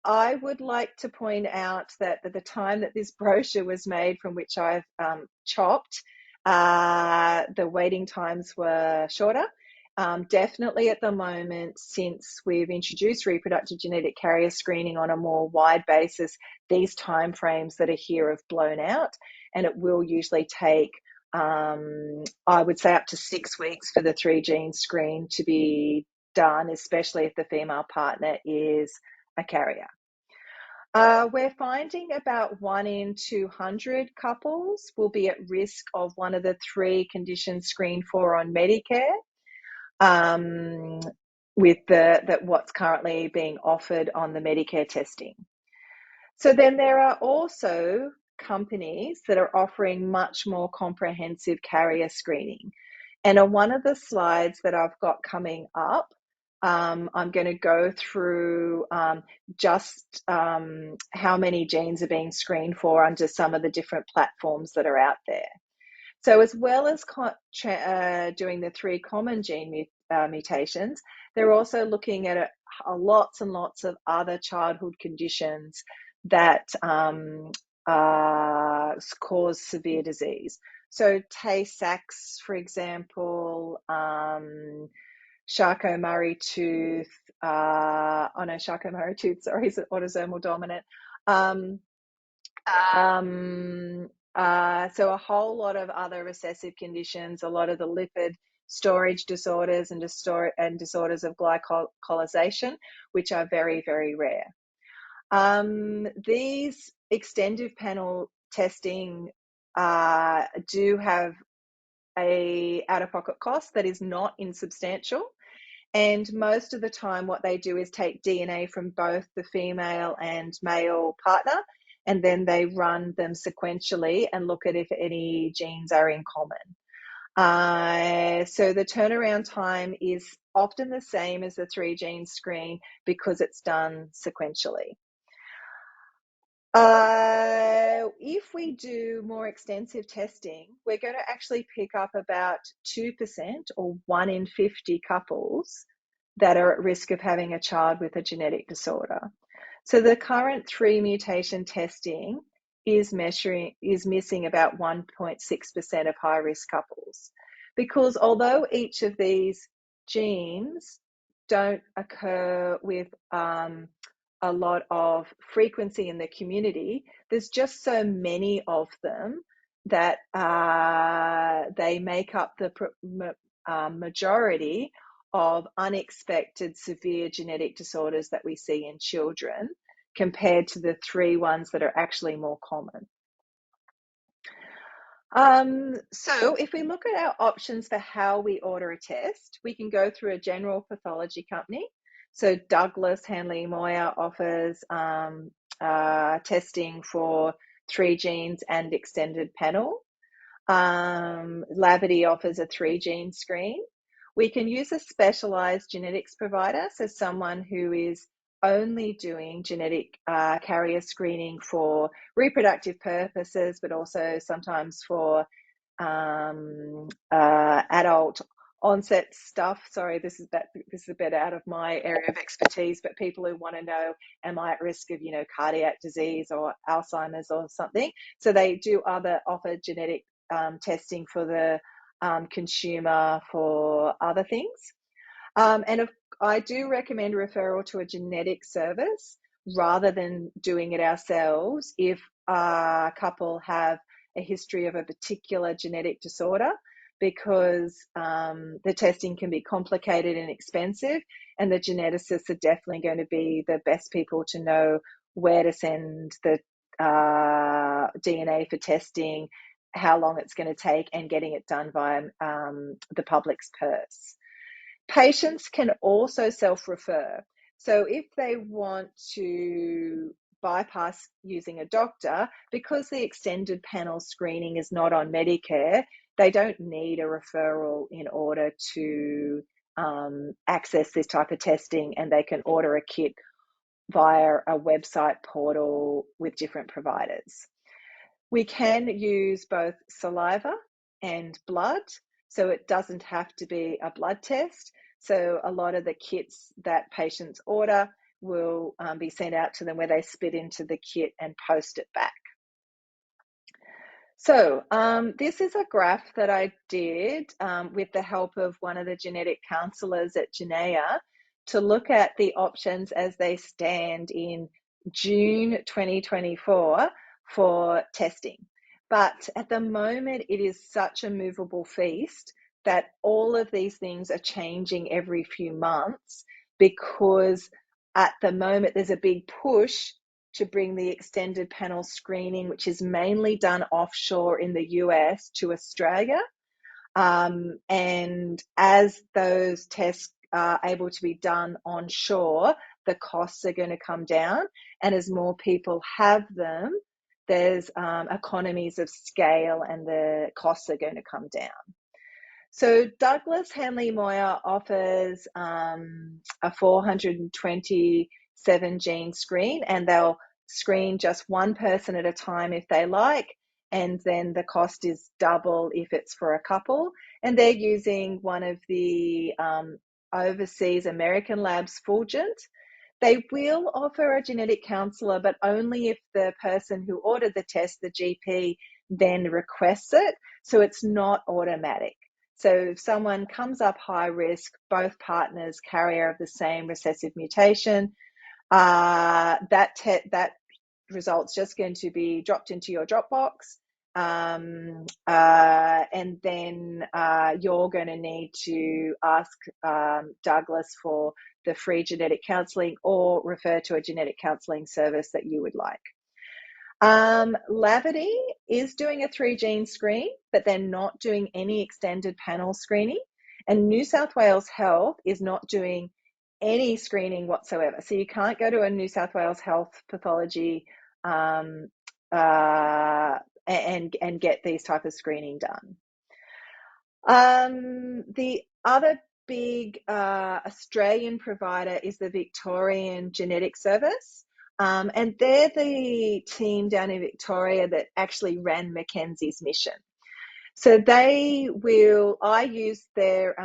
I would like to point out that at the time that this brochure was made, from which I've chopped, the waiting times were shorter. Definitely at the moment, since we've introduced reproductive genetic carrier screening on a more wide basis, these timeframes that are here have blown out, and it will usually take, I would say, up to 6 weeks for the 3-gene screen to be done, especially if the female partner is a carrier. We're finding about 1 in 200 couples will be at risk of one of the 3 conditions screened for on Medicare, with what's currently being offered on the Medicare testing. So then there are also companies that are offering much more comprehensive carrier screening. And on one of the slides that I've got coming up, I'm going to go through just how many genes are being screened for under some of the different platforms that are out there. So as well as doing the 3 common gene mutations, they're also looking at lots and lots of other childhood conditions that cause severe disease. So Tay-Sachs, for example, Charcot-Marie tooth, Charcot-Marie tooth, sorry, is autosomal dominant. So a whole lot of other recessive conditions, a lot of the lipid storage disorders and disorders of glycosylation, which are very, very rare. These extended panel testing do have a out-of-pocket cost that is not insubstantial. And most of the time what they do is take DNA from both the female and male partner, and then they run them sequentially and look at if any genes are in common. So the turnaround time is often the same as the 3-gene screen because it's done sequentially. If we do more extensive testing, we're going to actually pick up about 2% or 1 in 50 couples that are at risk of having a child with a genetic disorder. So the current 3 mutation testing is missing about 1.6% of high risk couples, because although each of these genes don't occur with a lot of frequency in the community, there's just so many of them that they make up the majority of unexpected severe genetic disorders that we see in children, compared to the 3 ones that are actually more common. So if we look at our options for how we order a test, we can go through a general pathology company. So Douglas Hanly Moir offers testing for 3 genes and extended panel. Lavity offers a 3-gene screen. We can use a specialized genetics provider, so someone who is only doing genetic carrier screening for reproductive purposes, but also sometimes for adult onset stuff. Sorry, this is a bit out of my area of expertise, but people who want to know, am I at risk of, cardiac disease or Alzheimer's or something? So they do offer genetic testing for the consumer for other things. And I do recommend referral to a genetic service rather than doing it ourselves if a couple have a history of a particular genetic disorder, because the testing can be complicated and expensive, and the geneticists are definitely going to be the best people to know where to send the DNA for testing, how long it's going to take, and getting it done via the public's purse. Patients can also self-refer. So if they want to bypass using a doctor, because the extended panel screening is not on Medicare, they don't need a referral in order to access this type of testing, and they can order a kit via a website portal with different providers. We can use both saliva and blood, so it doesn't have to be a blood test. So a lot of the kits that patients order will be sent out to them where they spit into the kit and post it back. So this is a graph that I did with the help of one of the genetic counselors at Genea to look at the options as they stand in June 2024 for testing. But at the moment, it is such a movable feast that all of these things are changing every few months, because at the moment there's a big push to bring the extended panel screening, which is mainly done offshore in the US, to Australia. And as those tests are able to be done onshore, the costs are going to come down. And as more people have them, there's economies of scale and the costs are going to come down. So Douglas Hanly Moir offers a 427 gene screen, and they'll screen just one person at a time if they like, and then the cost is double if it's for a couple. And they're using one of the overseas American labs, Fulgent. They will offer a genetic counselor, but only if the person who ordered the test, the GP, then requests it. So it's not automatic. So if someone comes up high risk, both partners carrier of the same recessive mutation, that result's just going to be dropped into your Dropbox, and then you're going to need to ask Douglas for the free genetic counselling or refer to a genetic counselling service that you would like. Lavity is doing a 3-gene screen, but they're not doing any extended panel screening. And New South Wales Health is not doing any screening whatsoever. So you can't go to a New South Wales Health pathology and get these type of screening done. The other big Australian provider is the Victorian Genetic Service. And they're the team down in Victoria that actually ran Mackenzie's mission. So I use their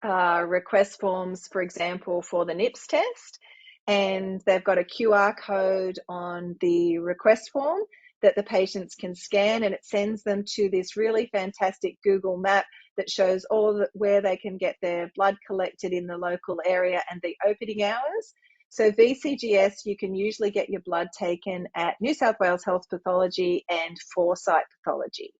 request forms, for example, for the NIPS test, and they've got a QR code on the request form that the patients can scan, and it sends them to this really fantastic Google map that shows where they can get their blood collected in the local area and the opening hours. So VCGS, you can usually get your blood taken at New South Wales Health Pathology and Foresight Pathology.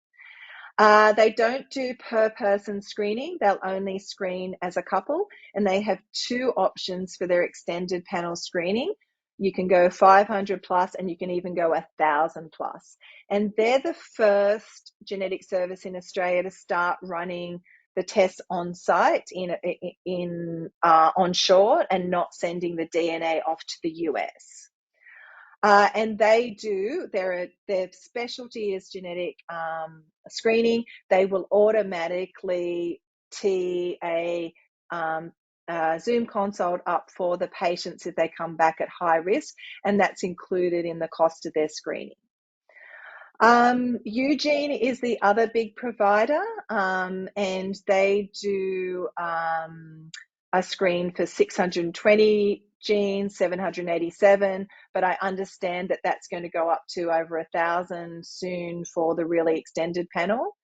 They don't do per person screening. They'll only screen as a couple, and they have 2 options for their extended panel screening. You can go 500 plus, and you can even go 1,000 plus. And they're the first genetic service in Australia to start running the tests on site onshore and not sending the DNA off to the US. And their specialty is genetic screening. They will automatically tee a Zoom consult up for the patients if they come back at high risk, and that's included in the cost of their screening. Eugene is the other big provider, and they do a screen for 620 genes, 787, but I understand that that's going to go up to over 1,000 soon for the really extended panel.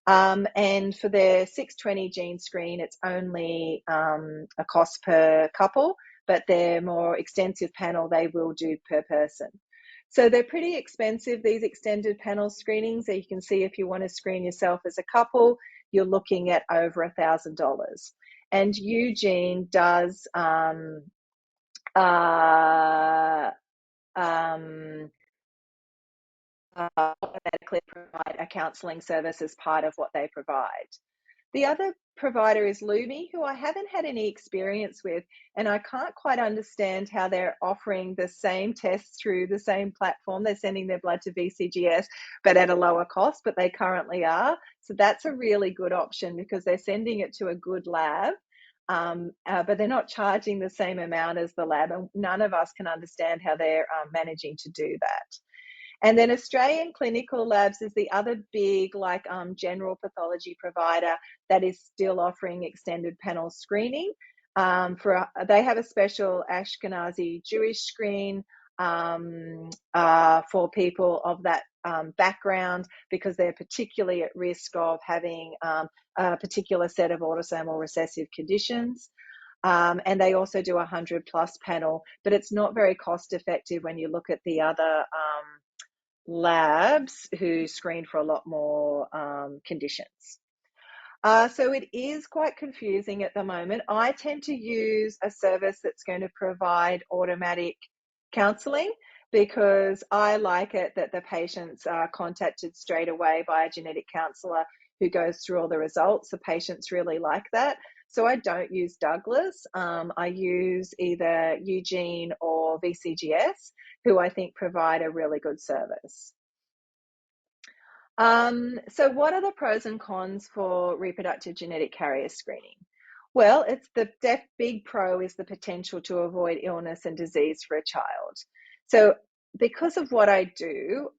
And for their 620 gene screen, it's only a cost per couple, but their more extensive panel, they will do per person. So they're pretty expensive, these extended panel screenings. So you can see if you want to screen yourself as a couple, you're looking at over $1,000. And Eugene does automatically provide a counselling service as part of what they provide. The other provider is Lumi, who I haven't had any experience with, and I can't quite understand how they're offering the same tests through the same platform. They're sending their blood to VCGS, but at a lower cost, but they currently are. So that's a really good option because they're sending it to a good lab, but they're not charging the same amount as the lab, and none of us can understand how they're managing to do that. And then Australian Clinical Labs is the other big general pathology provider that is still offering extended panel screening. They have a special Ashkenazi Jewish screen for people of that background because they're particularly at risk of having a particular set of autosomal recessive conditions. And they also do 100 plus panel, but it's not very cost effective when you look at the other labs who screen for a lot more conditions. So it is quite confusing at the moment. I tend to use a service that's going to provide automatic counselling because I like it that the patients are contacted straight away by a genetic counsellor who goes through all the results. The patients really like that. So I don't use Douglas. I use either Eugene or VCGS, who I think provide a really good service. So what are the pros and cons for reproductive genetic carrier screening? Well, it's the big pro is the potential to avoid illness and disease for a child. So because of what I do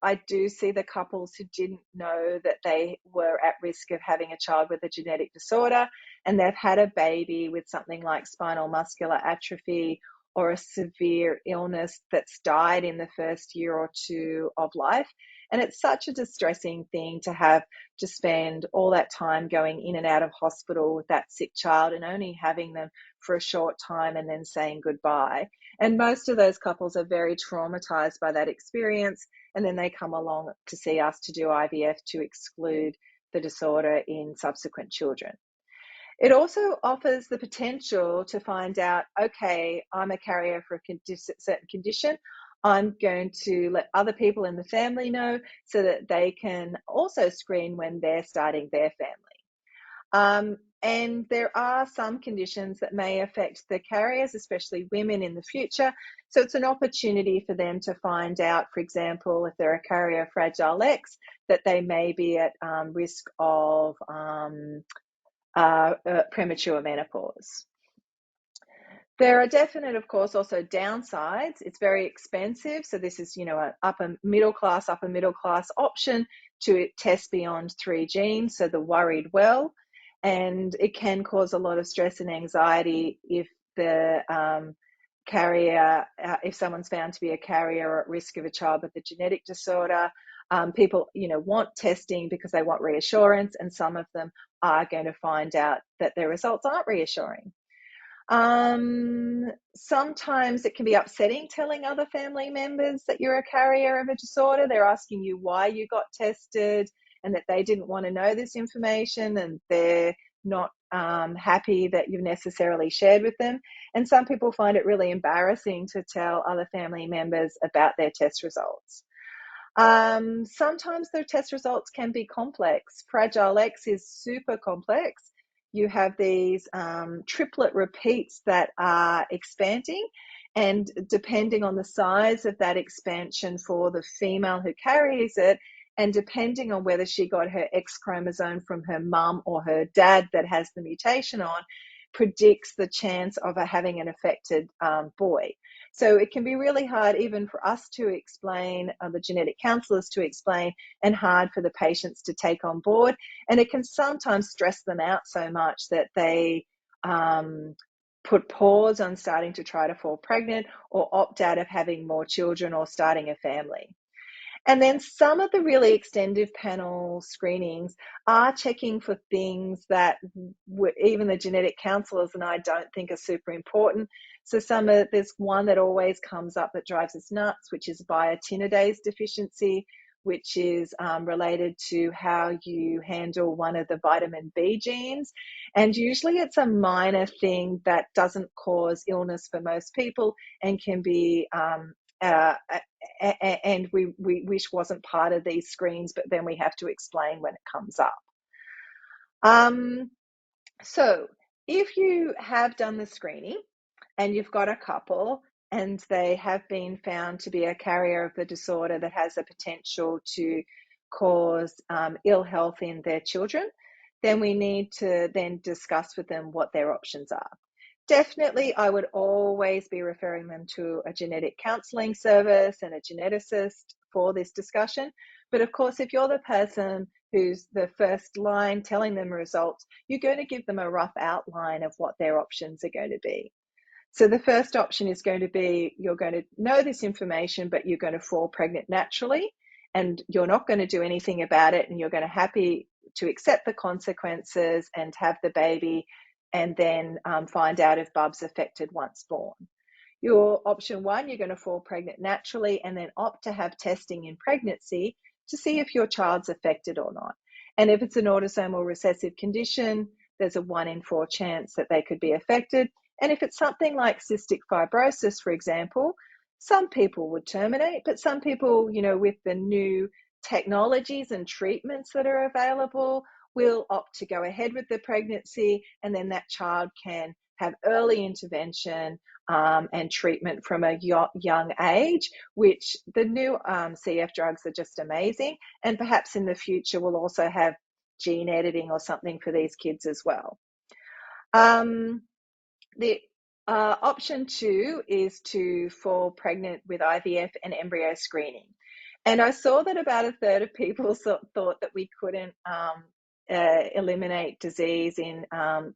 see the couples who didn't know that they were at risk of having a child with a genetic disorder, and they've had a baby with something like spinal muscular atrophy or a severe illness that's died in the first year or two of life. And it's such a distressing thing to have to spend all that time going in and out of hospital with that sick child and only having them for a short time and then saying goodbye. And most of those couples are very traumatized by that experience, and then they come along to see us to do IVF to exclude the disorder in subsequent children. It also offers the potential to find out, okay, I'm a carrier for a certain condition. I'm going to let other people in the family know so that they can also screen when they're starting their family. And there are some conditions that may affect the carriers, especially women in the future. So it's an opportunity for them to find out, for example, if they're a carrier of Fragile X, that they may be at risk of premature menopause. There are definite, of course, also downsides. It's very expensive. So this is, an upper middle class option to test beyond 3 genes. So the worried well, and it can cause a lot of stress and anxiety if the carrier, if someone's found to be a carrier or at risk of a child with a genetic disorder. People, want testing because they want reassurance, and some of them are going to find out that their results aren't reassuring. Sometimes it can be upsetting telling other family members that you're a carrier of a disorder. They're asking you why you got tested and that they didn't want to know this information, and they're not happy that you've necessarily shared with them. And some people find it really embarrassing to tell other family members about their test results. Sometimes their test results can be complex. Fragile X is super complex. You have these triplet repeats that are expanding, and depending on the size of that expansion for the female who carries it, and depending on whether she got her X chromosome from her mum or her dad that has the mutation on, predicts the chance of her having an affected boy. So it can be really hard even for us to explain, the genetic counsellors to explain, and hard for the patients to take on board. And it can sometimes stress them out so much that they put pause on starting to try to fall pregnant or opt out of having more children or starting a family. And then some of the really extended panel screenings are checking for things that even the genetic counsellors and I don't think are super important. So there's one that always comes up that drives us nuts, which is biotinidase deficiency, which is related to how you handle one of the vitamin B genes. And usually it's a minor thing that doesn't cause illness for most people and can be and we wish wasn't part of these screens, but then we have to explain when it comes up. So if you have done the screening and you've got a couple and they have been found to be a carrier of the disorder that has a potential to cause ill health in their children, then we need to then discuss with them what their options are. Definitely, I would always be referring them to a genetic counselling service and a geneticist for this discussion. But of course, if you're the person who's the first line telling them results, you're going to give them a rough outline of what their options are going to be. So the first option is going to be, you're going to know this information, but you're going to fall pregnant naturally, and you're not going to do anything about it, and you're going to happy to accept the consequences and have the baby, and then find out if Bub's affected once born. Your option one, you're going to fall pregnant naturally and then opt to have testing in pregnancy to see if your child's affected or not. And if it's an autosomal recessive condition, there's a 1 in 4 chance that they could be affected. And if it's something like cystic fibrosis, for example, some people would terminate, but some people, with the new technologies and treatments that are available, will opt to go ahead with the pregnancy, and then that child can have early intervention and treatment from a young age, which the new CF drugs are just amazing. And perhaps in the future, we'll also have gene editing or something for these kids as well. The option 2 is to fall pregnant with IVF and embryo screening. And I saw that about a third of people thought that we couldn't eliminate disease in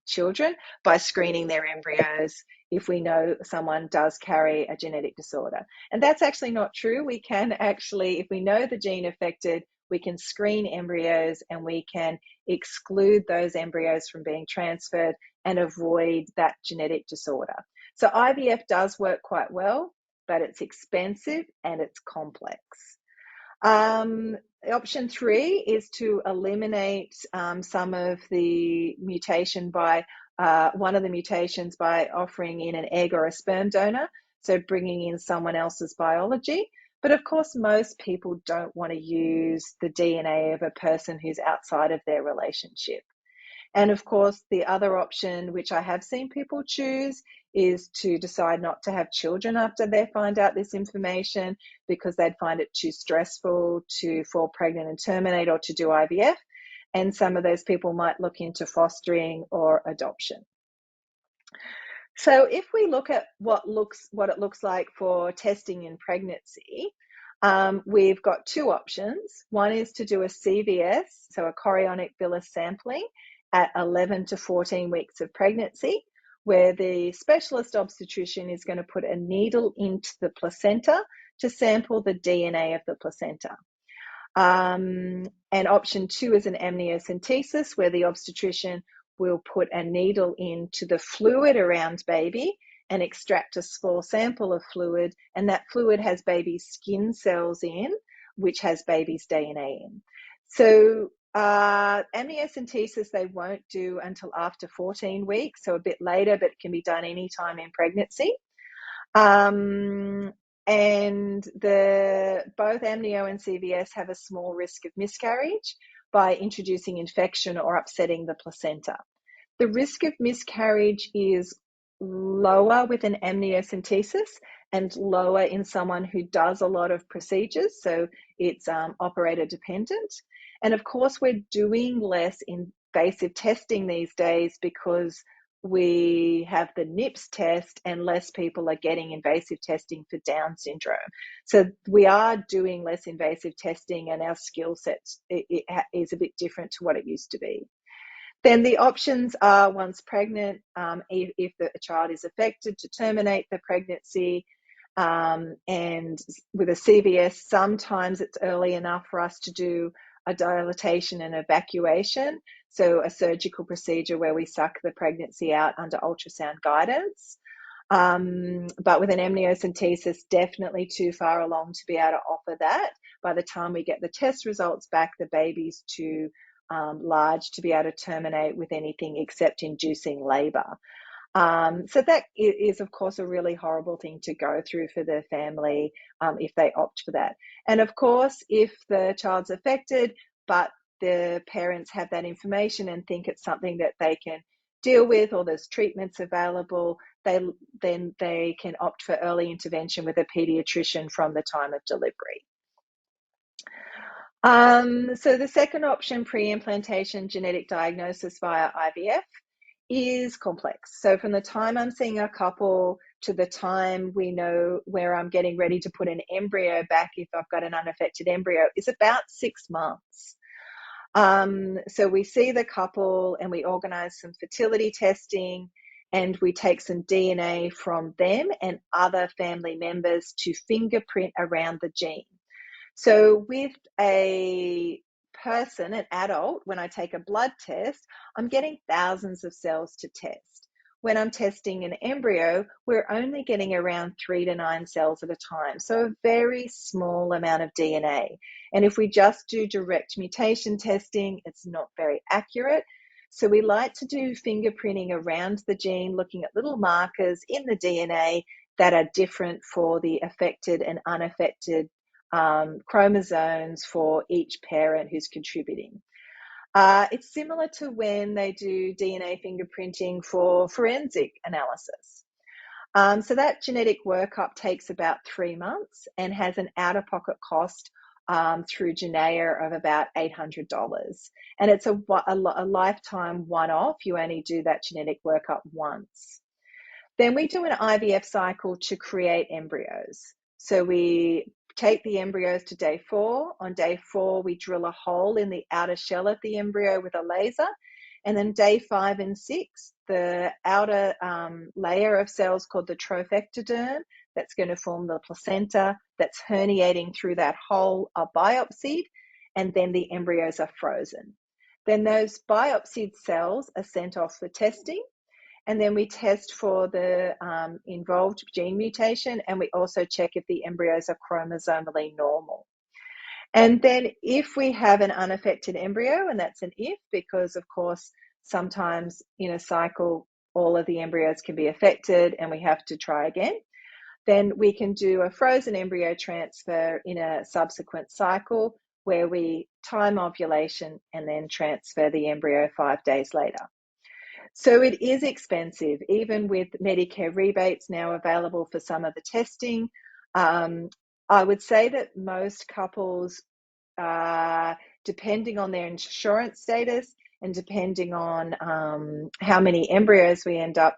children by screening their embryos if we know someone does carry a genetic disorder. And that's actually not true. We can actually, if we know the gene affected, we can screen embryos and we can exclude those embryos from being transferred and avoid that genetic disorder. So IVF does work quite well, but it's expensive and it's complex. Option 3 is to eliminate some of the mutation by one of the mutations by offering in an egg or a sperm donor, so bringing in someone else's biology. But of course, most people don't want to use the DNA of a person who's outside of their relationship. And of course, the other option, which I have seen people choose, is to decide not to have children after they find out this information because they'd find it too stressful to fall pregnant and terminate or to do IVF. And some of those people might look into fostering or adoption. So if we look at what it looks like for testing in pregnancy, we've got two options. One is to do a CVS, so a chorionic villus sampling, at 11 to 14 weeks of pregnancy, where the specialist obstetrician is going to put a needle into the placenta to sample the DNA of the placenta. And option 2 is an amniocentesis, where the obstetrician will put a needle into the fluid around baby and extract a small sample of fluid, and that fluid has baby's skin cells in, which has baby's DNA in. So amniocentesis they won't do until after 14 weeks, so a bit later, but it can be done anytime in pregnancy. And both amnio and CVS have a small risk of miscarriage by introducing infection or upsetting the placenta. The risk of miscarriage is lower with an amniocentesis and lower in someone who does a lot of procedures, so it's operator dependent. And of course, we're doing less invasive testing these days because we have the NIPS test and less people are getting invasive testing for Down syndrome. So we are doing less invasive testing, and our skill sets is a bit different to what it used to be. Then the options are, once pregnant, if the child is affected, to terminate the pregnancy. And with a CVS, sometimes it's early enough for us to do a dilatation and evacuation, so a surgical procedure where we suck the pregnancy out under ultrasound guidance. But with an amniocentesis, definitely too far along to be able to offer that. By the time we get the test results back, the baby's too large to be able to terminate with anything except inducing labour. So that is, of course, a really horrible thing to go through for the family if they opt for that. And of course, if the child's affected, but the parents have that information and think it's something that they can deal with, or there's treatments available, then they can opt for early intervention with a paediatrician from the time of delivery. So the second option, pre-implantation genetic diagnosis via IVF, is complex. So from the time I'm seeing a couple to the time we know where I'm getting ready to put an embryo back, if I've got an unaffected embryo, is about 6 months. So we see the couple and we organize some fertility testing, and we take some DNA from them and other family members to fingerprint around the gene. So with a person, an adult, when I take a blood test, I'm getting thousands of cells to test. When I'm testing an embryo, we're only getting around 3 to 9 cells at a time, so a very small amount of DNA. And if we just do direct mutation testing, it's not very accurate. So we like to do fingerprinting around the gene, looking at little markers in the DNA that are different for the affected and unaffected chromosomes for each parent who's contributing. It's similar to when they do DNA fingerprinting for forensic analysis. So that genetic workup takes about 3 months and has an out-of-pocket cost through Genea of about $800. And it's a lifetime one-off. You only do that genetic workup once. Then we do an IVF cycle to create embryos. So we take the embryos to day 4. On day 4, we drill a hole in the outer shell of the embryo with a laser. And then day 5 and 6, the outer layer of cells called the trophectoderm, that's going to form the placenta, that's herniating through that hole, are biopsied, and then the embryos are frozen. Then those biopsied cells are sent off for testing. And then we test for the involved gene mutation, and we also check if the embryos are chromosomally normal. And then if we have an unaffected embryo, and that's an if, because of course, sometimes in a cycle, all of the embryos can be affected and we have to try again, then we can do a frozen embryo transfer in a subsequent cycle where we time ovulation and then transfer the embryo 5 days later. So it is expensive, even with Medicare rebates now available for some of the testing. I would say that most couples, depending on their insurance status and depending on how many embryos we end up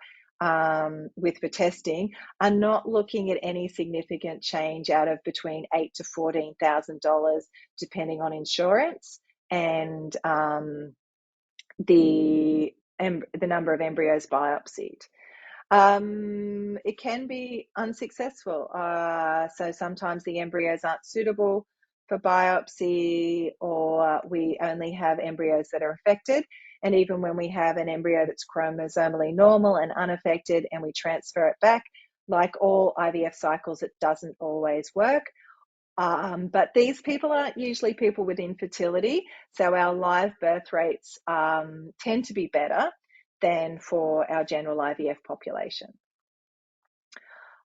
with for testing, are not looking at any significant change out of between $8,000 to $14,000, depending on insurance and the number of embryos biopsied. It can be unsuccessful. So sometimes the embryos aren't suitable for biopsy, or we only have embryos that are affected. And even when we have an embryo that's chromosomally normal and unaffected and we transfer it back, like all IVF cycles, it doesn't always work. But these people aren't usually people with infertility, so our live birth rates tend to be better than for our general IVF population.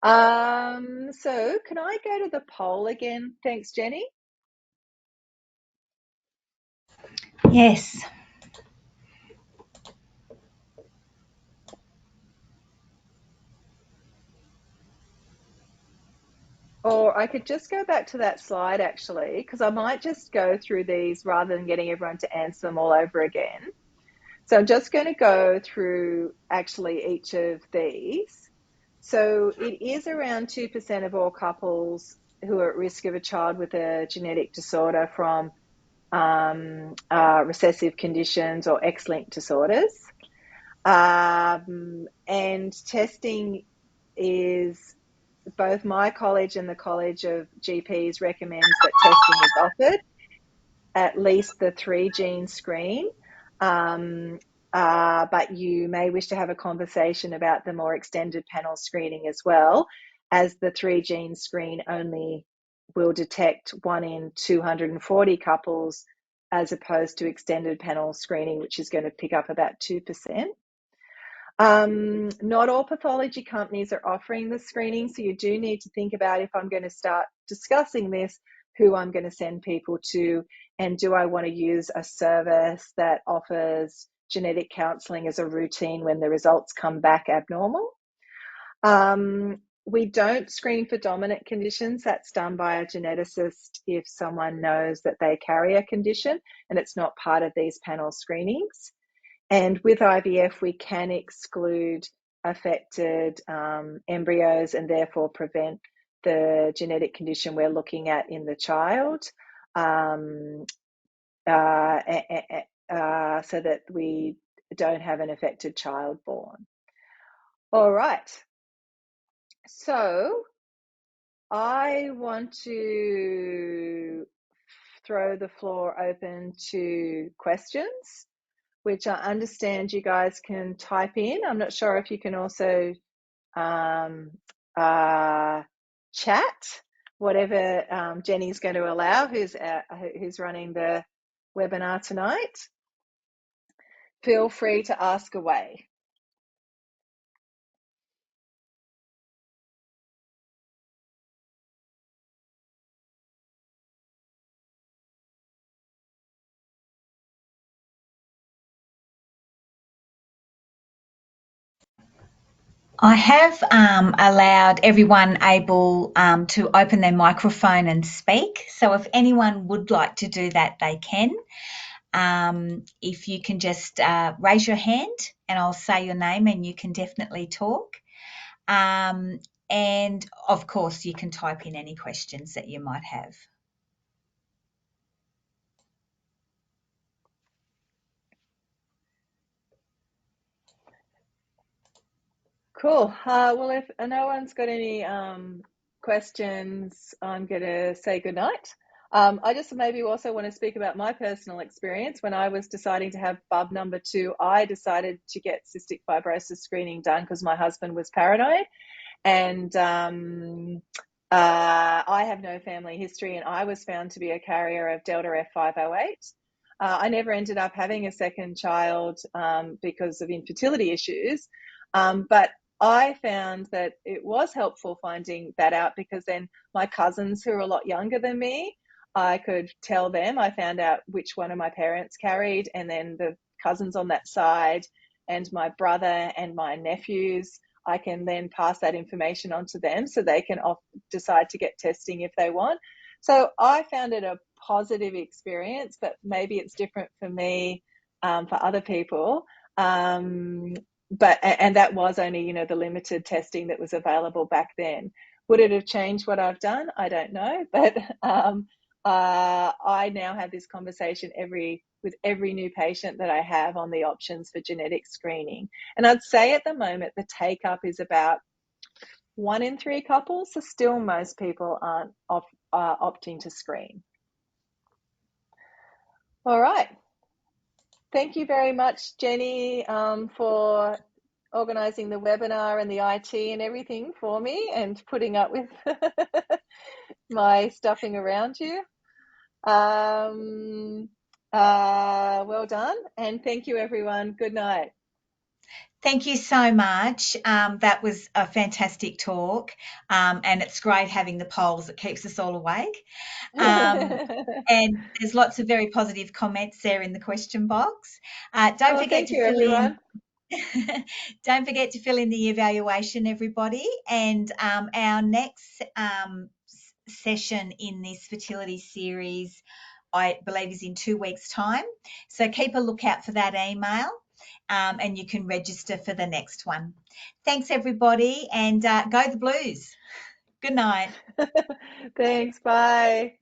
So can I go to the poll again? Thanks, Jenny. Yes. Or I could just go back to that slide, actually, because I might just go through these rather than getting everyone to answer them all over again. So I'm just going to go through actually each of these. So it is around 2% of all couples who are at risk of a child with a genetic disorder from recessive conditions or X-linked disorders. And testing is, both my college and the College of GPs recommends that testing is offered, at least the 3-gene screen. But you may wish to have a conversation about the more extended panel screening as well, as the 3-gene screen only will detect 1 in 240 couples, as opposed to extended panel screening, which is going to pick up about 2%. Not all pathology companies are offering the screening, so you do need to think about, if I'm going to start discussing this, who I'm going to send people to, and do I want to use a service that offers genetic counselling as a routine when the results come back abnormal. We don't screen for dominant conditions. That's done by a geneticist if someone knows that they carry a condition, and it's not part of these panel screenings. And with IVF, we can exclude affected embryos and therefore prevent the genetic condition we're looking at in the child, so that we don't have an affected child born. All right. So I want to throw the floor open to questions, which I understand you guys can type in. I'm not sure if you can also chat, whatever Jenny's going to allow, who's running the webinar tonight. Feel free to ask away. I have allowed everyone able to open their microphone and speak. So if anyone would like to do that, they can. If you can just raise your hand and I'll say your name and you can definitely talk. And of course, you can type in any questions that you might have. Cool. Well, if no one's got any questions, I'm going to say goodnight. I just maybe also want to speak about my personal experience. When I was deciding to have bub number 2, I decided to get cystic fibrosis screening done because my husband was paranoid. And I have no family history, and I was found to be a carrier of Delta F508. I never ended up having a second child because of infertility issues, but I found that it was helpful finding that out, because then my cousins who are a lot younger than me, I could tell them. I found out which one of my parents carried, and then the cousins on that side, and my brother and my nephews. I can then pass that information on to them so they can decide to get testing if they want. So I found it a positive experience, but maybe it's different for me, for other people. And that was only, you know, the limited testing that was available back then. Would it have changed what I've done? I don't know, but I now have this conversation with every new patient that I have on the options for genetic screening. And I'd say at the moment the take up is about 1 in 3 couples, so still most people aren't opting to screen. All right. Thank you very much, Jenny, for organising the webinar and the IT and everything for me, and putting up with my stuffing around you. Well done, and thank you, everyone. Good night. Thank you so much. That was a fantastic talk, and it's great having the polls. That keeps us all awake. And there's lots of very positive comments there in the question box. Don't Oh, forget thank to you, fill in. everyone. Don't forget to fill in the evaluation, everybody. And our next session in this fertility series, I believe, is in 2 weeks' time. So keep a lookout for that email, and you can register for the next one. Thanks, everybody, and go the Blues. Good night. Thanks. Bye.